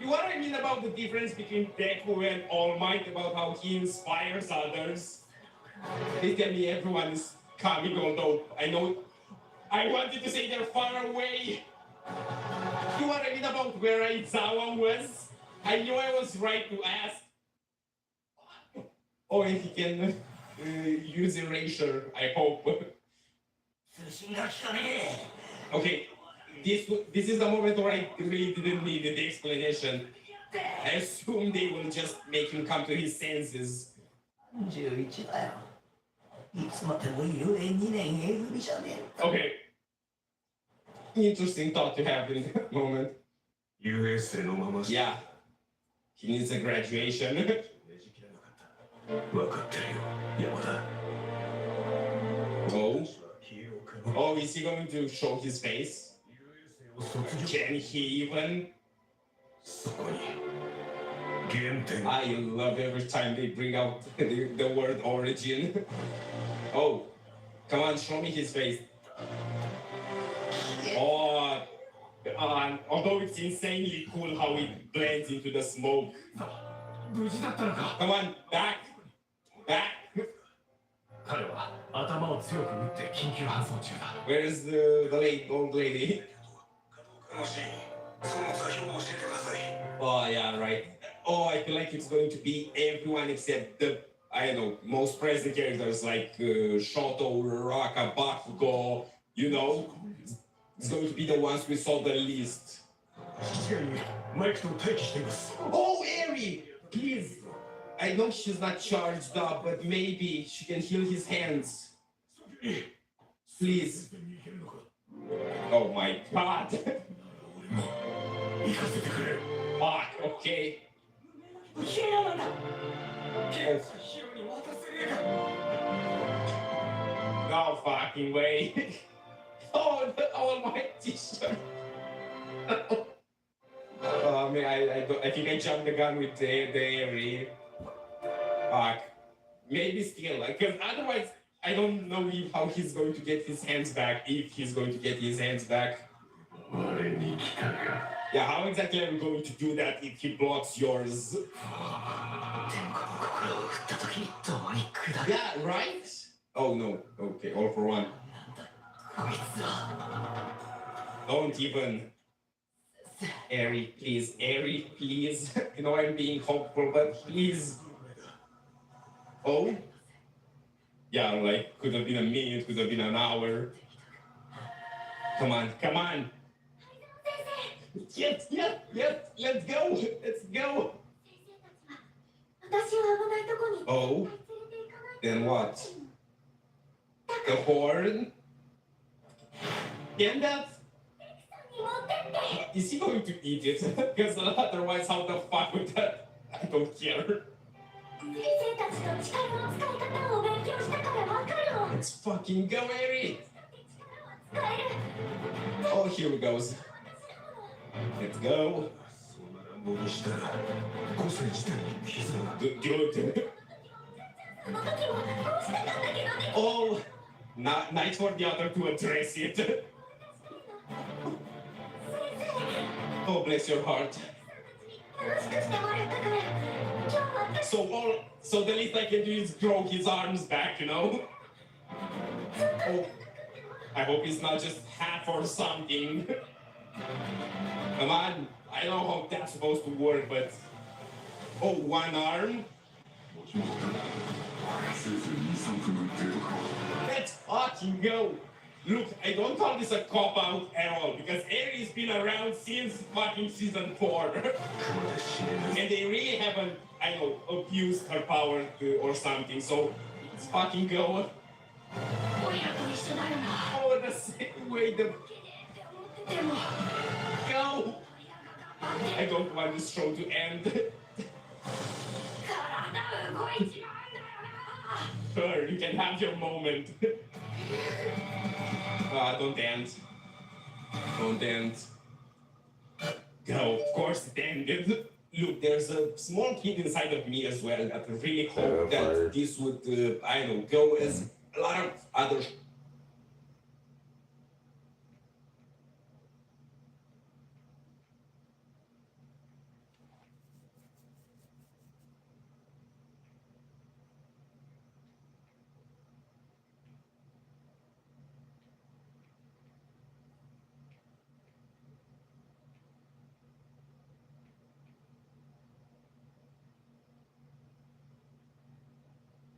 What I mean about the difference between Deku and All Might, about how he inspires others? They tell me everyone is coming, although I know I wanted to say they're far away. You know what I mean about where Aizawa was? I knew I was right to ask. Oh, and he can use erasure, I hope. Okay, this is the moment where I really didn't need the explanation. I assume they will just make him come to his senses. Okay. Interesting thought to have in that moment. Yeah. He needs a graduation. Oh. Oh, is he going to show his face? Can he even? I love every time they bring out the word origin. Oh, come on, show me his face. Oh, although it's insanely cool how it blends into the smoke. Come on, back. Where is the old lady? Oh yeah, right. Oh, I feel like it's going to be everyone except the, I don't know, most present characters like Shoto, Uraraka, Bakugo, you know? It's going to be the ones we saw the least. Oh, Eri! Please! I know she's not charged up, but maybe she can heal his hands. Please. Oh my god! Fuck, okay. No fucking way. Oh, the almighty shirt. Oh man, I think I jumped the gun with the Eri. Fuck. Maybe still, because otherwise I don't know how he's going to get his hands back, if he's going to get his hands back. Yeah, how exactly are we going to do that if he blocks yours? Yeah, right? Oh no, okay, all for one. Don't even. Eri, please. You know I'm being hopeful, but please. Oh? Yeah, like, could have been a minute, could have been an hour. Come on. Yes, let's go. Oh? Then what? The horn? Gandalf? Is he going to eat it? Because otherwise, how the fuck would that? I don't care. Let's fucking go, Eri! Oh, here it goes. Let's go. Good. Oh, nice for the other to address it. Oh, bless your heart. So the least I can do is grow his arms back, you know? Oh, I hope it's not just half or something. Come on, I don't know how that's supposed to work, but... Oh, one arm? Let's fucking go! Look, I don't call this a cop-out at all, because Eri's been around since fucking season 4. And they really haven't, I don't know, abused her power or something, so let's fucking go. Oh, the same way the... Go! I don't want this show to end. Sure, you can have your moment. Don't end. Go, of course it ended. Look, there's a small kid inside of me as well that really hope that this would, I don't know, go as a lot of other...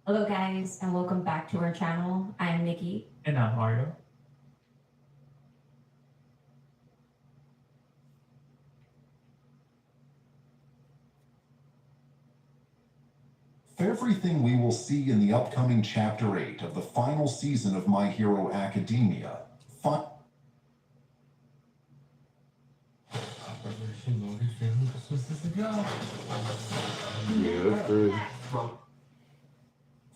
Hello guys, and welcome back to our channel. I'm Nikki. And I'm Mario. Everything we will see in the upcoming Chapter 8 of the final season of My Hero Academia.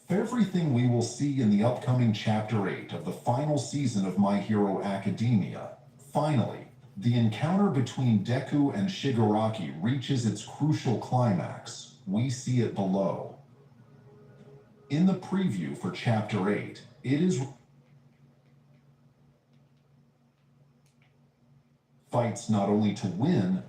Everything we will see in the upcoming Chapter 8 of the final season of My Hero Academia. Finally, The encounter between Deku and Shigaraki reaches its crucial climax. We see it below. In the preview for Chapter 8, it is fights not only to win,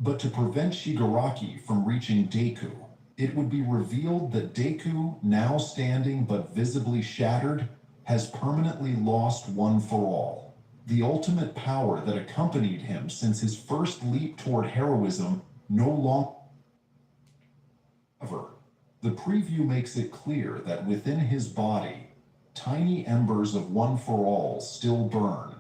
but to prevent Shigaraki from reaching Deku. It would be revealed that Deku, now standing but visibly shattered, has permanently lost One for All. The ultimate power that accompanied him since his first leap toward heroism no longer. The preview makes it clear that within his body, tiny embers of One for All still burn,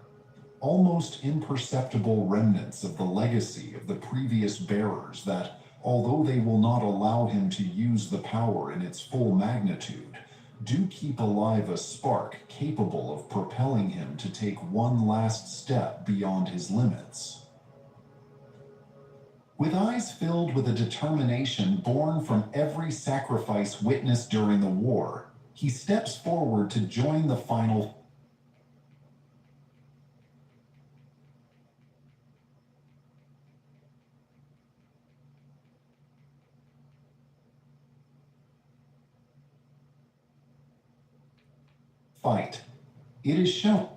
almost imperceptible remnants of the legacy of the previous bearers that, although they will not allow him to use the power in its full magnitude, do keep alive a spark capable of propelling him to take one last step beyond his limits. With eyes filled with a determination born from every sacrifice witnessed during the war, he steps forward to join the final fight. It is shown.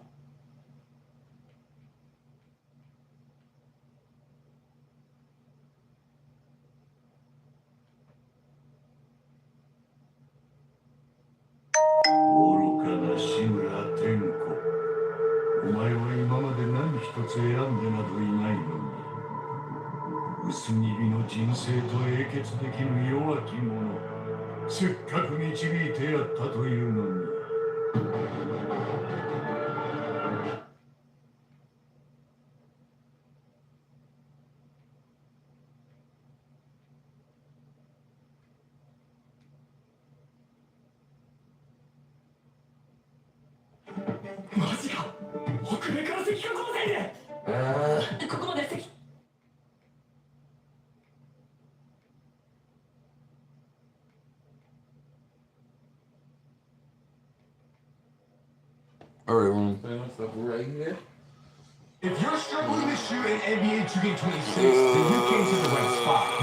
All right, we're gonna stop right here. If you're struggling to shoot an NBA 2K26, then you came to the right spot.